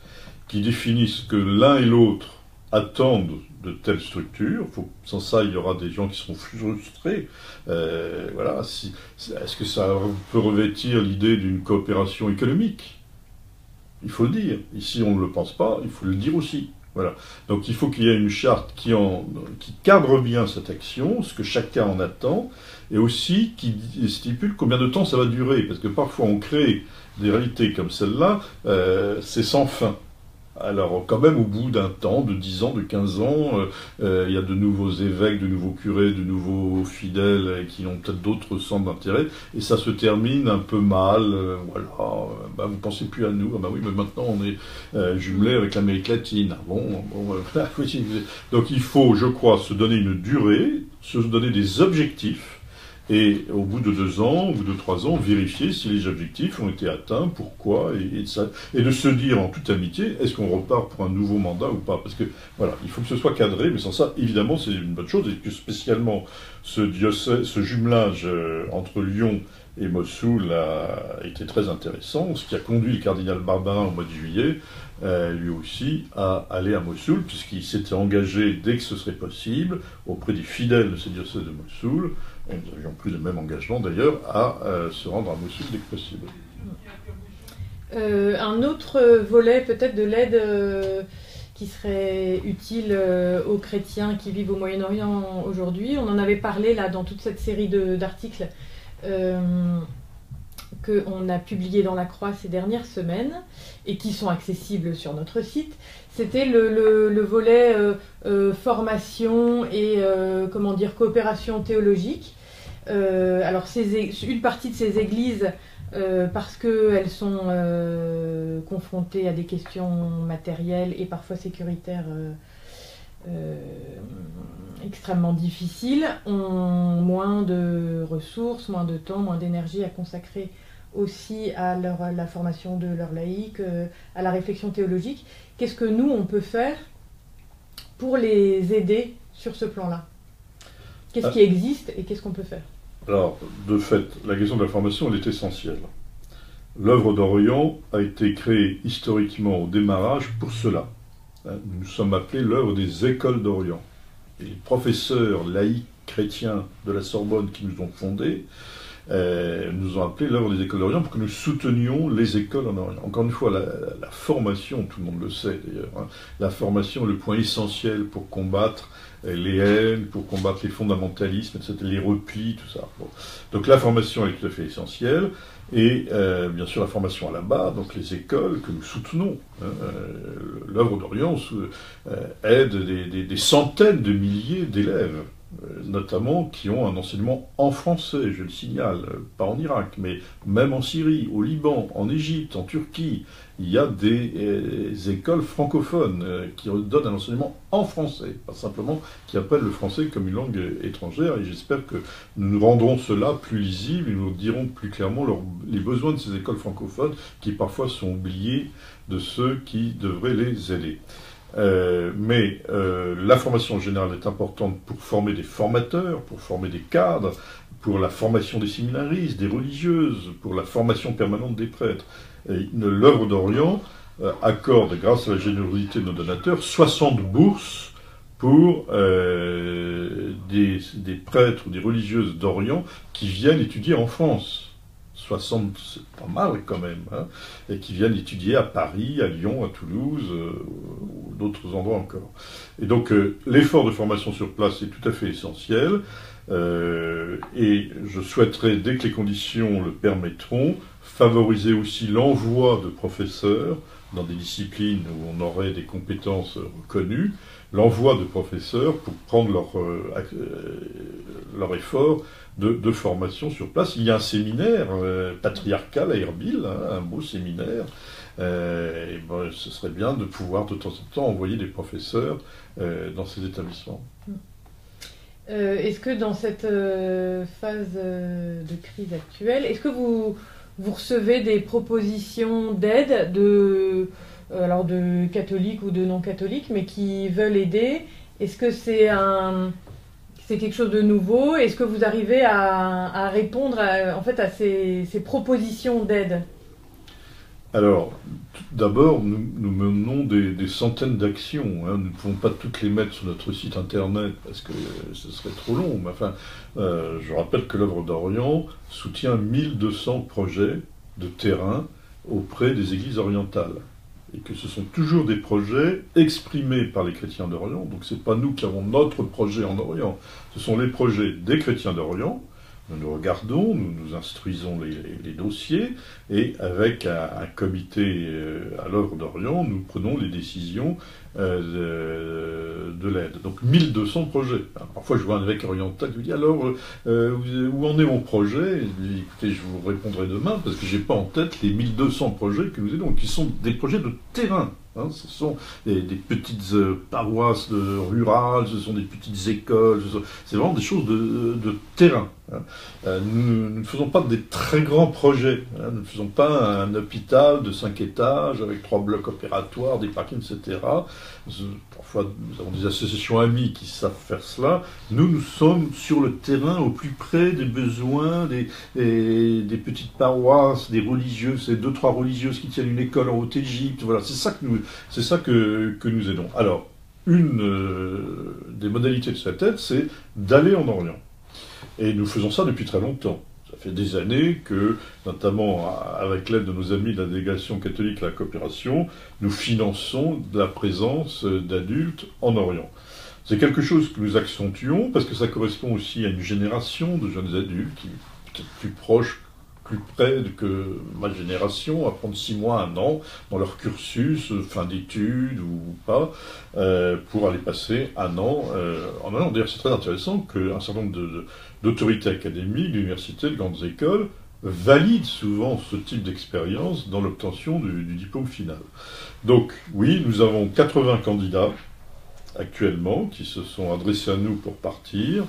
qui définisse que l'un et l'autre attendent de telles structures. Sans ça, il y aura des gens qui seront frustrés. Voilà. Est-ce que ça peut revêtir l'idée d'une coopération économique? Il faut le dire. Ici, on ne le pense pas, il faut le dire aussi. Voilà. Donc il faut qu'il y ait une charte qui cadre bien cette action, ce que chacun en attend, et aussi qui stipule combien de temps ça va durer. Parce que parfois, on crée des réalités comme celle-là, c'est sans fin. Alors, quand même, au bout d'un temps, de 10 ans, de 15 ans, il y a de nouveaux évêques, de nouveaux curés, de nouveaux fidèles qui ont peut-être d'autres centres d'intérêt, et ça se termine un peu mal. Voilà, vous pensez plus à nous. Ah bah oui, mais maintenant on est jumelé avec l'Amérique latine. Voilà. Donc il faut, je crois, se donner une durée, se donner des objectifs. Et au bout de 2 ans, au bout de 3 ans, vérifier si les objectifs ont été atteints, pourquoi, et de se dire en toute amitié, est-ce qu'on repart pour un nouveau mandat ou pas? Parce que, voilà, il faut que ce soit cadré, mais sans ça, évidemment, c'est une bonne chose, et que spécialement ce jumelage entre Lyon et Mossoul a été très intéressant, ce qui a conduit le cardinal Barbarin au mois de juillet, lui aussi, à aller à Mossoul, puisqu'il s'était engagé, dès que ce serait possible, auprès des fidèles de ces diocèses de Mossoul, et nous avions pris le même engagement d'ailleurs, à se rendre à Mossoul dès que possible. Un autre volet peut-être de l'aide qui serait utile aux chrétiens qui vivent au Moyen-Orient aujourd'hui, on en avait parlé là dans toute cette série d'articles qu'on a publiés dans la Croix ces dernières semaines et qui sont accessibles sur notre site, c'était le volet formation et coopération théologique. Alors une partie de ces églises parce qu'elles sont confrontées à des questions matérielles et parfois sécuritaires extrêmement difficiles, ont moins de ressources, moins de temps, moins d'énergie à consacrer aussi à la formation de leurs laïcs, à la réflexion théologique. Qu'est-ce que nous, on peut faire pour les aider sur ce plan-là? Qu'est-ce qui existe et qu'est-ce qu'on peut faire? Alors, de fait, la question de la formation, elle est essentielle. L'œuvre d'Orient a été créée historiquement au démarrage pour cela. Nous sommes appelés l'œuvre des écoles d'Orient. Et les professeurs laïcs chrétiens de la Sorbonne qui nous ont fondés nous ont appelés l'œuvre des écoles d'Orient pour que nous soutenions les écoles en Orient. Encore une fois, la formation, tout le monde le sait d'ailleurs, hein, la formation est le point essentiel pour combattre les haines, pour combattre les fondamentalismes, etc., les replis, tout ça. Bon. Donc la formation est tout à fait essentielle, et bien sûr la formation à la base, donc les écoles que nous soutenons. Hein, l'œuvre d'Orient aide des centaines de milliers d'élèves, notamment qui ont un enseignement en français, je le signale, pas en Irak, mais même en Syrie, au Liban, en Égypte, en Turquie, il y a des écoles francophones qui donnent un enseignement en français, pas simplement qui appellent le français comme une langue étrangère, et j'espère que nous rendrons cela plus lisible et nous dirons plus clairement les besoins de ces écoles francophones qui parfois sont oubliés de ceux qui devraient les aider. Mais la formation générale est importante pour former des formateurs, pour former des cadres, pour la formation des séminaristes, des religieuses, pour la formation permanente des prêtres. L'œuvre d'Orient accorde, grâce à la générosité de nos donateurs, 60 bourses pour des prêtres ou des religieuses d'Orient qui viennent étudier en France. 60, c'est pas mal quand même, hein, et qui viennent étudier à Paris, à Lyon, à Toulouse, ou d'autres endroits encore. Et donc l'effort de formation sur place est tout à fait essentiel, et je souhaiterais, dès que les conditions le permettront, favoriser aussi l'envoi de professeurs dans des disciplines où on aurait des compétences reconnues, l'envoi de professeurs pour prendre leur effort de formation sur place. Il y a un séminaire patriarcal à Erbil, hein, un beau séminaire, et ben, ce serait bien de pouvoir de temps en temps envoyer des professeurs dans ces établissements. Est-ce que dans cette phase de crise actuelle, est-ce que vous recevez des propositions d'aide alors de catholiques ou de non-catholiques, mais qui veulent aider? Est-ce que c'est quelque chose de nouveau? Est-ce que vous arrivez à répondre en fait, à ces propositions d'aide? Alors, d'abord, nous menons des centaines d'actions. Hein. Nous ne pouvons pas toutes les mettre sur notre site internet parce que ce serait trop long. Mais enfin, je rappelle que l'œuvre d'Orient soutient 1200 projets de terrain auprès des églises orientales. Et que ce sont toujours des projets exprimés par les chrétiens d'Orient. Donc ce n'est pas nous qui avons notre projet en Orient. Ce sont les projets des chrétiens d'Orient. Nous regardons, nous instruisons les dossiers, et avec un comité à l'œuvre d'Orient, nous prenons les décisions de l'aide. Donc 1200 projets. Parfois je vois un évêque oriental qui me dit alors où en est mon projet? Je dis, écoutez, je vous répondrai demain parce que j'ai pas en tête les 1200 projets que nous aidons, qui sont des projets de terrain. Hein, ce sont des petites paroisses rurales, ce sont des petites écoles, c'est vraiment des choses de terrain. Hein. Nous ne faisons pas des très grands projets. Hein. Nous ne faisons pas un hôpital de 5 étages avec 3 blocs opératoires, des parkings, etc. Parfois, nous avons des associations amies qui savent faire cela. Nous sommes sur le terrain, au plus près des besoins, des petites paroisses, des religieuses, ces 2-3 religieuses qui tiennent une école en Haute-Égypte. Voilà, c'est ça que nous aidons. Alors, une des modalités de cette aide, c'est d'aller en Orient. Et nous faisons ça depuis très longtemps. Ça fait des années que, notamment avec l'aide de nos amis de la délégation catholique à la coopération, nous finançons la présence d'adultes en Orient. C'est quelque chose que nous accentuons parce que ça correspond aussi à une génération de jeunes adultes qui est peut-être plus proche, plus près que ma génération, à prendre 6 mois, 1 an dans leur cursus, fin d'études ou pas, pour aller passer 1 an en Orient. D'ailleurs, c'est très intéressant qu'un certain nombre d'autorités académiques, d'universités, de grandes écoles valide souvent ce type d'expérience dans l'obtention du diplôme final. Donc oui, nous avons 80 candidats actuellement qui se sont adressés à nous pour partir.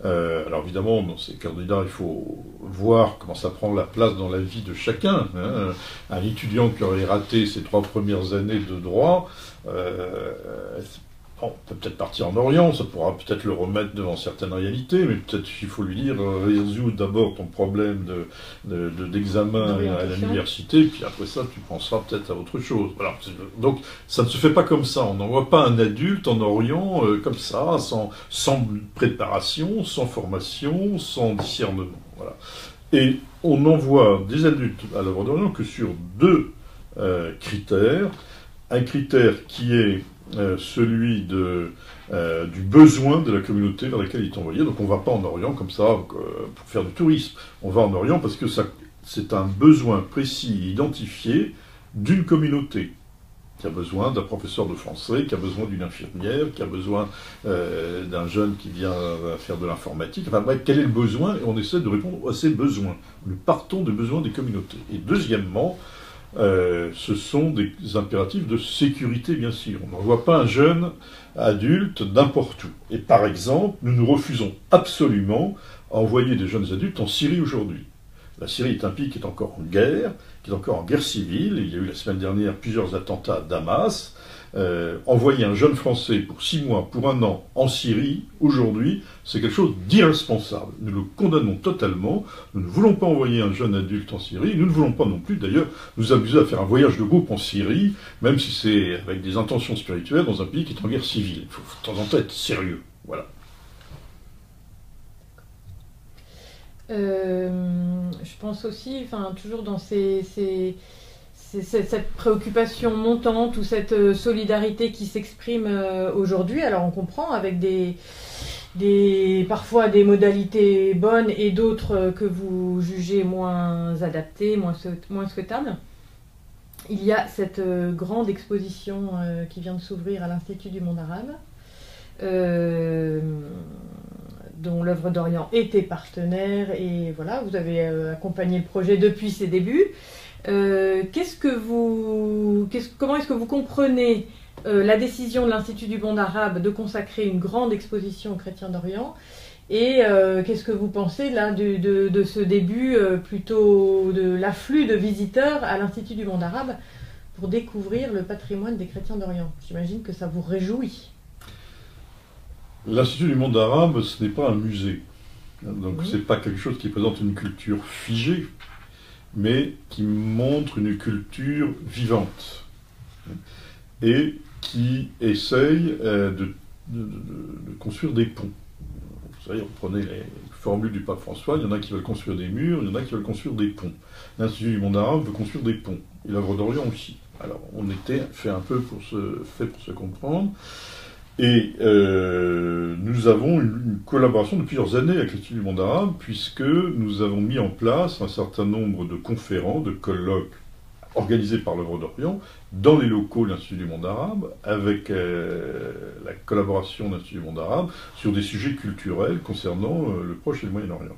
Alors évidemment, dans ces candidats, il faut voir comment ça prend la place dans la vie de chacun. Hein. Un étudiant qui aurait raté ses 3 premières années de droit, on peut peut-être partir en Orient, ça pourra peut-être le remettre devant certaines réalités, mais peut-être qu'il faut lui dire résous d'abord ton problème d'examen à l'université, puis après ça tu penseras peut-être à autre chose. Voilà. Donc ça ne se fait pas comme ça, on n'envoie pas un adulte en Orient comme ça, sans préparation, sans formation, sans discernement. Voilà. Et on n'envoie des adultes à l'œuvre d'Orient que sur 2 critères. Un critère qui est celui du besoin de la communauté vers laquelle il est envoyé. Donc on ne va pas en Orient comme ça pour faire du tourisme. On va en Orient parce que c'est un besoin précis, identifié d'une communauté qui a besoin d'un professeur de français, qui a besoin d'une infirmière, qui a besoin d'un jeune qui vient faire de l'informatique. Enfin bref, quel est le besoin? Et on essaie de répondre à ces besoins. Nous partons des besoins des communautés. Et deuxièmement, ce sont des impératifs de sécurité, bien sûr. On n'envoie pas un jeune adulte n'importe où. Et par exemple, nous refusons absolument à envoyer des jeunes adultes en Syrie aujourd'hui. La Syrie est un pays qui est encore en guerre, civile. Il y a eu la semaine dernière plusieurs attentats à Damas. Envoyer un jeune Français pour 6 mois, pour 1 an en Syrie, aujourd'hui, c'est quelque chose d'irresponsable. Nous le condamnons totalement. Nous ne voulons pas envoyer un jeune adulte en Syrie. Nous ne voulons pas non plus, d'ailleurs, nous amuser à faire un voyage de groupe en Syrie, même si c'est avec des intentions spirituelles, dans un pays qui est en guerre civile. Il faut de temps en temps être sérieux. Voilà. Je pense aussi, toujours dans cette préoccupation montante ou cette solidarité qui s'exprime aujourd'hui. Alors on comprend avec parfois des modalités bonnes et d'autres que vous jugez moins adaptées, moins souhaitables. Il y a cette grande exposition qui vient de s'ouvrir à l'Institut du monde arabe, dont l'œuvre d'Orient était partenaire, et voilà, vous avez accompagné le projet depuis ses débuts. Comment est-ce que vous comprenez la décision de l'Institut du monde arabe de consacrer une grande exposition aux chrétiens d'Orient, et qu'est-ce que vous pensez là de ce début plutôt de l'afflux de visiteurs à l'Institut du monde arabe pour découvrir le patrimoine des chrétiens d'Orient? J'imagine que ça vous réjouit. L'Institut du monde arabe, ce n'est pas un musée. Donc c'est pas quelque chose qui présente une culture figée, mais qui montre une culture vivante et qui essaye de construire des ponts. Vous savez, on prenait les formules du pape François, il y en a qui veulent construire des murs, il y en a qui veulent construire des ponts. L'Institut du monde arabe veut construire des ponts, et l'œuvre d'Orient aussi. Alors on était fait un peu pour se comprendre. Et nous avons une collaboration de plusieurs années avec l'Institut du monde arabe, puisque nous avons mis en place un certain nombre de conférences, de colloques organisés par l'œuvre d'Orient dans les locaux de l'Institut du monde arabe, avec la collaboration de l'Institut du monde arabe sur des sujets culturels concernant le Proche et le Moyen-Orient.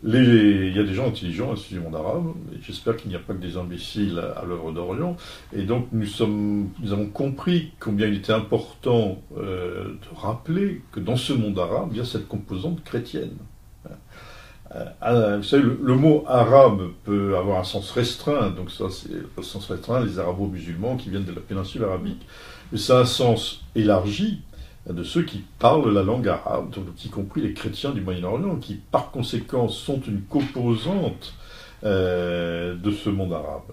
Il y a des gens intelligents à l'Institut du monde arabe, et j'espère qu'il n'y a pas que des imbéciles à l'œuvre d'Orient, et donc nous avons compris combien il était important de rappeler que dans ce monde arabe, il y a cette composante chrétienne. Vous savez, le mot arabe peut avoir un sens restreint, donc ça c'est le sens restreint, les arabo-musulmans qui viennent de la péninsule arabique, mais ça a un sens élargi de ceux qui parlent la langue arabe, donc y compris les chrétiens du Moyen-Orient, qui par conséquent sont une composante de ce monde arabe.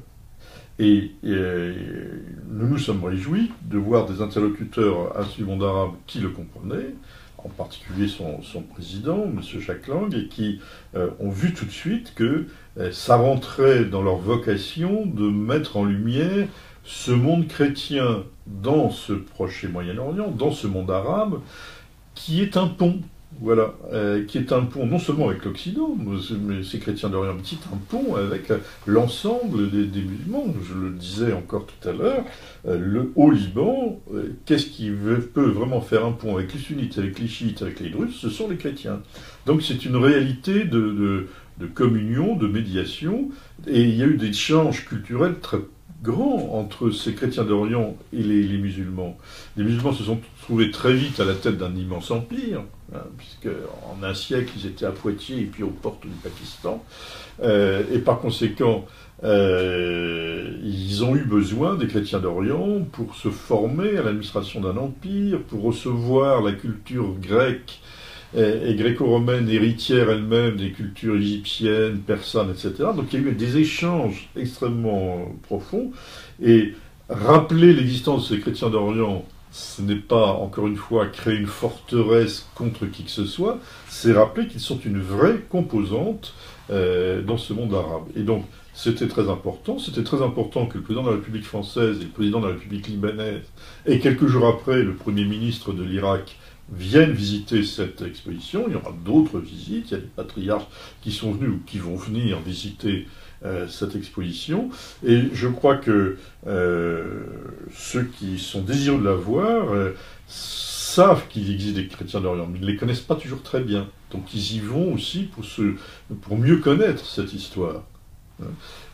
Et nous nous sommes réjouis de voir des interlocuteurs à ce monde arabe qui le comprenaient, en particulier son président, M. Jacques Lang, et qui ont vu tout de suite que ça rentrait dans leur vocation de mettre en lumière ce monde chrétien dans ce Proche et Moyen-Orient, dans ce monde arabe, qui est un pont. Voilà, qui est un pont non seulement avec l'Occident, mais ces chrétiens d'Orient, mais c'est un pont avec l'ensemble des musulmans. Je le disais encore tout à l'heure, le Haut-Liban, qu'est-ce qui peut vraiment faire un pont avec les sunnites, avec les chiites, avec les druzes? Ce sont les chrétiens. Donc c'est une réalité de communion, de médiation, et il y a eu des échanges culturels très grands entre ces chrétiens d'Orient et les musulmans. Les musulmans se sont trouvés très vite à la tête d'un immense empire, hein, puisque en un siècle ils étaient à Poitiers et puis aux portes du Pakistan, et par conséquent ils ont eu besoin des chrétiens d'Orient pour se former à l'administration d'un empire, pour recevoir la culture grecque et gréco-romaine héritière elle-même des cultures égyptiennes, persanes, etc. Donc il y a eu des échanges extrêmement profonds, et rappeler l'existence de ces chrétiens d'Orient, ce n'est pas, encore une fois, créer une forteresse contre qui que ce soit, c'est rappeler qu'ils sont une vraie composante dans ce monde arabe. Et donc, c'était très important que le président de la République française et le président de la République libanaise, et quelques jours après, le premier ministre de l'Irak, viennent visiter cette exposition. Il y aura d'autres visites, il y a des patriarches qui sont venus ou qui vont venir visiter cette exposition, et je crois que ceux qui sont désireux de la voir savent qu'il existe des chrétiens d'Orient, mais ils ne les connaissent pas toujours très bien. Donc ils y vont aussi pour mieux connaître cette histoire.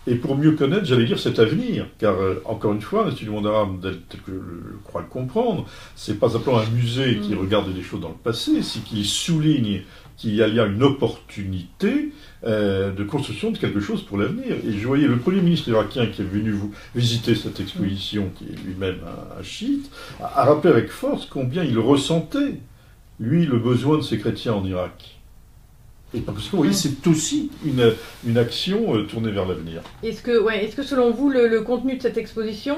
Et pour mieux connaître, j'allais dire, cet avenir, car encore une fois, l'Institut du monde arabe, tel que je crois le comprendre, c'est pas simplement un musée qui regarde des choses dans le passé, c'est qu'il souligne qu'il y a une opportunité de construction de quelque chose pour l'avenir. Et je voyais le premier ministre irakien qui est venu visiter cette exposition, qui est lui-même un chiite, a rappelé avec force combien il ressentait, lui, le besoin de ces chrétiens en Irak. Et parce que, vous voyez, c'est aussi une action tournée vers l'avenir. Est-ce que selon vous, le contenu de cette exposition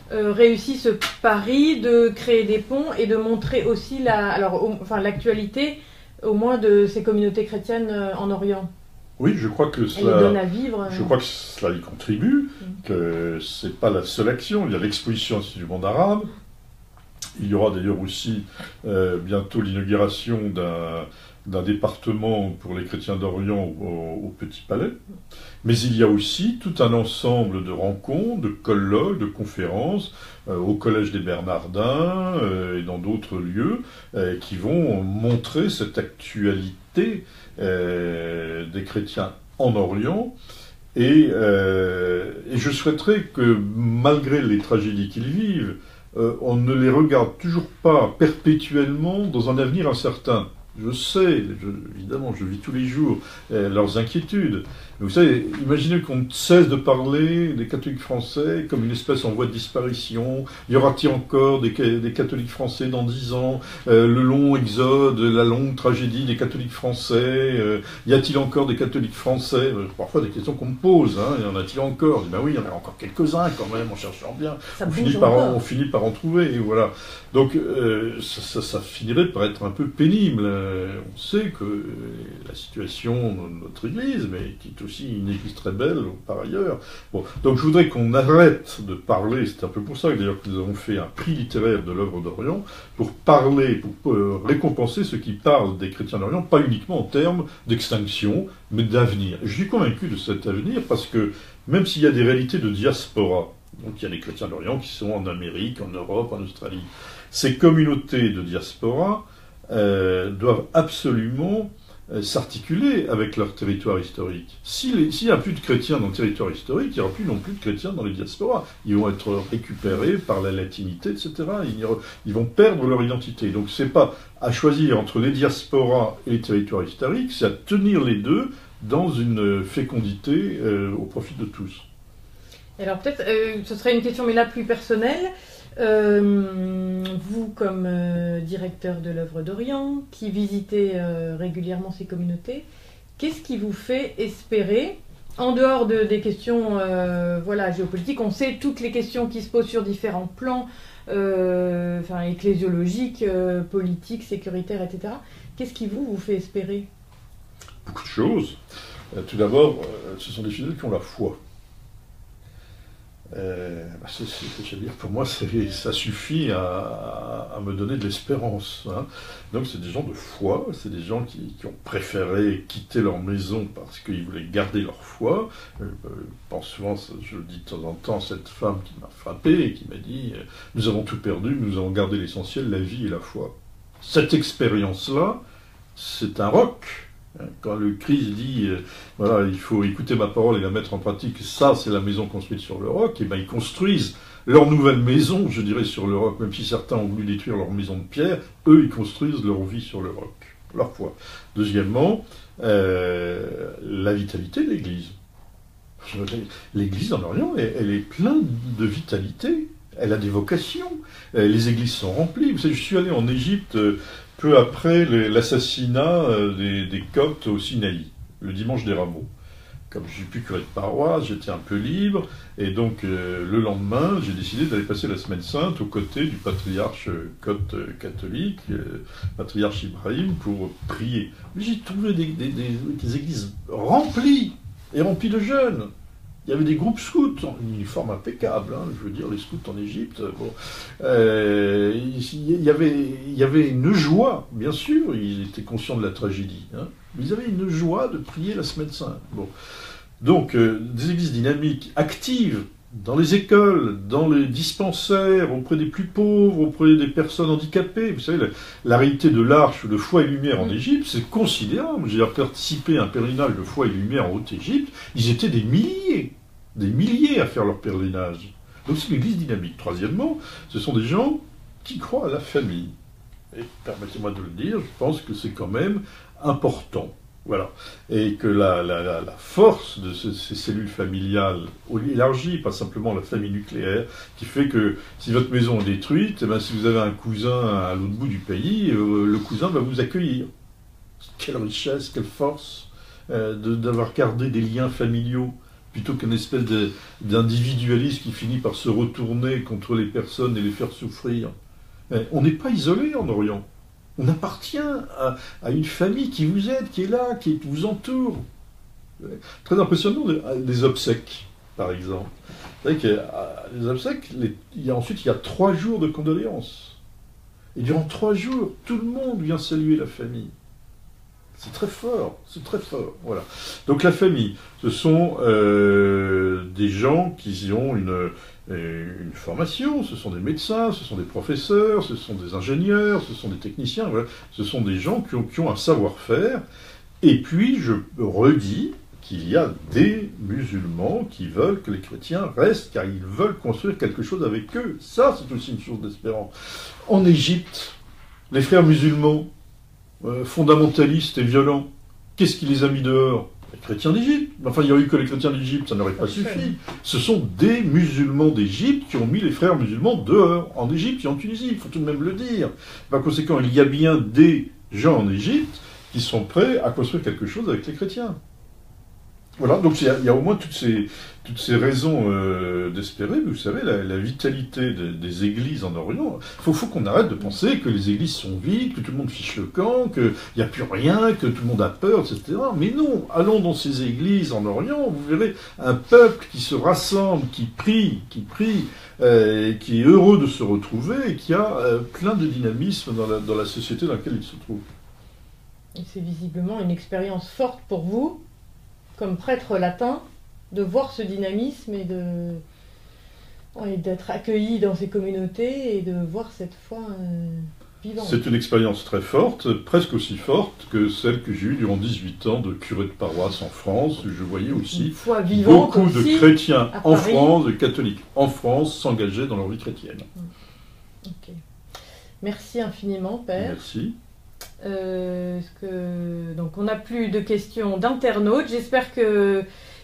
réussit ce pari de créer des ponts et de montrer aussi l'actualité, au moins, de ces communautés chrétiennes en Orient? Oui, je crois que cela, donne à vivre, je crois que cela y contribue, que c'est pas la seule action. Il y a l'exposition Institut du monde arabe. Il y aura d'ailleurs aussi bientôt l'inauguration d'un département pour les chrétiens d'Orient au Petit Palais. Mais il y a aussi tout un ensemble de rencontres, de colloques, de conférences au Collège des Bernardins et dans d'autres lieux qui vont montrer cette actualité des chrétiens en Orient. Et je souhaiterais que, malgré les tragédies qu'ils vivent, on ne les regarde toujours pas perpétuellement dans un avenir incertain. Je sais, évidemment, je vis tous les jours leurs inquiétudes. Mais vous savez, imaginez qu'on cesse de parler des catholiques français comme une espèce en voie de disparition. Y aura-t-il encore des catholiques français dans 10 ans? Le long exode, la longue tragédie des catholiques français. Y a-t-il encore des catholiques français? Parfois des questions qu'on me pose. Hein. Y en a-t-il encore? Je dis, ben oui, il y en a encore quelques-uns quand même, en cherchant bien. On finit par en trouver. Et voilà. Donc ça finirait par être un peu pénible. On sait que la situation de notre Église, mais qui est aussi une Église très belle par ailleurs. Bon, donc je voudrais qu'on arrête de parler, c'est un peu pour ça d'ailleurs que nous avons fait un prix littéraire de l'œuvre d'Orient, pour parler, pour récompenser ceux qui parlent des chrétiens d'Orient, pas uniquement en termes d'extinction, mais d'avenir. Je suis convaincu de cet avenir parce que même s'il y a des réalités de diaspora, donc il y a des chrétiens d'Orient qui sont en Amérique, en Europe, en Australie, ces communautés de diaspora doivent absolument s'articuler avec leur territoire historique. S'il n'y a plus de chrétiens dans le territoire historique, il n'y aura plus non plus de chrétiens dans les diasporas. Ils vont être récupérés par la latinité, etc. Ils vont perdre leur identité. Donc c'est pas à choisir entre les diasporas et les territoires historiques, c'est à tenir les deux dans une fécondité au profit de tous. Alors peut-être, ce serait une question mais là plus personnelle. Vous, comme directeur de l'œuvre d'Orient, qui visitez régulièrement ces communautés, qu'est-ce qui vous fait espérer, en dehors des questions géopolitiques, on sait toutes les questions qui se posent sur différents plans, ecclésiologiques, politiques, sécuritaires, etc. Qu'est-ce qui vous fait espérer? Beaucoup de choses. Tout d'abord, ce sont des fidèles qui ont la foi. Je veux dire, pour moi, ça suffit à me donner de l'espérance. Hein. Donc, c'est des gens de foi, c'est des gens qui ont préféré quitter leur maison parce qu'ils voulaient garder leur foi. Je pense souvent, je le dis de temps en temps, cette femme qui m'a frappé et qui m'a dit « Nous avons tout perdu, nous avons gardé l'essentiel, la vie et la foi. » Cette expérience-là, c'est un roc. Quand le Christ dit voilà, il faut écouter ma parole et la mettre en pratique, ça c'est la maison construite sur le roc, et bien ils construisent leur nouvelle maison, je dirais, sur le roc, même si certains ont voulu détruire leur maison de pierre, eux ils construisent leur vie sur le roc, leur foi. Deuxièmement, la vitalité de l'Église. L'Église en Orient, elle est pleine de vitalité, elle a des vocations, les églises sont remplies. Vous savez, je suis allé en Égypte peu après l'assassinat des Coptes au Sinaï, le dimanche des Rameaux. Comme je suis plus curé de paroisse, j'étais un peu libre, et donc le lendemain, j'ai décidé d'aller passer la Semaine Sainte aux côtés du patriarche copte catholique, patriarche Ibrahim, pour prier. J'ai trouvé des églises remplies, et remplies de jeunes. Il y avait des groupes scouts, en uniforme impeccable, hein, je veux dire, les scouts en Égypte. Bon. Il y avait une joie, bien sûr, ils étaient conscients de la tragédie, hein, mais ils avaient une joie de prier la Semaine Sainte. Bon. Donc, des églises dynamiques, actives, dans les écoles, dans les dispensaires, auprès des plus pauvres, auprès des personnes handicapées. Vous savez, la réalité de l'Arche de Foi et Lumière en Égypte, c'est considérable. J'ai participé à un pèlerinage de Foi et Lumière en Haute-Égypte. Ils étaient des milliers à faire leur pèlerinage. Donc c'est une église dynamique. Troisièmement, ce sont des gens qui croient à la famille. Et permettez-moi de le dire, je pense que c'est quand même important. Voilà. Et que la force de ces cellules familiales élargies, pas simplement la famille nucléaire, qui fait que si votre maison est détruite, eh bien, si vous avez un cousin à l'autre bout du pays, le cousin va vous accueillir. Quelle richesse, quelle force d'avoir gardé des liens familiaux, plutôt qu'une espèce d'individualisme qui finit par se retourner contre les personnes et les faire souffrir. On n'est pas isolé en Orient. On appartient à une famille qui vous aide, qui est là, qui vous entoure. Très impressionnant, les obsèques, par exemple. Vous savez que les obsèques, ensuite il y a 3 jours de condoléances. Et durant 3 jours, tout le monde vient saluer la famille. C'est très fort, voilà. Donc la famille, ce sont des gens qui ont une formation, ce sont des médecins, ce sont des professeurs, ce sont des ingénieurs, ce sont des techniciens, voilà. Ce sont des gens qui ont un savoir-faire. Et puis, je redis qu'il y a des musulmans qui veulent que les chrétiens restent, car ils veulent construire quelque chose avec eux. Ça, c'est aussi une source d'espérance. En Égypte, les frères musulmans, fondamentalistes et violents, qu'est-ce qui les a mis dehors? Les chrétiens d'Égypte. Enfin, il n'y aurait eu que les chrétiens d'Égypte, ça n'aurait pas suffi. Ce sont des musulmans d'Égypte qui ont mis les frères musulmans dehors, en Égypte et en Tunisie, il faut tout de même le dire. Par conséquent, il y a bien des gens en Égypte qui sont prêts à construire quelque chose avec les chrétiens. Voilà, donc il y a au moins toutes ces raisons d'espérer. Vous savez, la vitalité des églises en Orient, il faut qu'on arrête de penser que les églises sont vides, que tout le monde fiche le camp, qu'il n'y a plus rien, que tout le monde a peur, etc. Mais non, allons dans ces églises en Orient, vous verrez un peuple qui se rassemble, qui prie, qui est heureux de se retrouver et qui a plein de dynamisme dans la société dans laquelle il se trouve. Et c'est visiblement une expérience forte pour vous, comme prêtre latin, de voir ce dynamisme et d'être accueilli dans ces communautés et de voir cette foi vivante. C'est une expérience très forte, presque aussi forte que celle que j'ai eue durant 18 ans de curé de paroisse en France, où je voyais aussi beaucoup de chrétiens en France, de catholiques en France, s'engager dans leur vie chrétienne. Okay. Merci infiniment, Père. Merci. Donc on n'a plus de questions d'internautes. J'espère que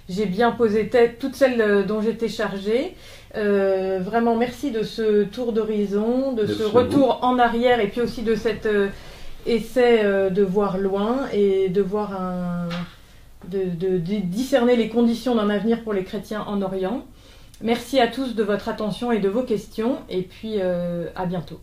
j'ai bien posé toutes celles dont j'étais chargée. Vraiment merci de ce tour d'horizon, de ce retour en arrière et puis aussi de cet essai de voir loin et de voir de discerner les conditions d'un avenir pour les chrétiens en Orient. Merci à tous de votre attention et de vos questions et puis à bientôt.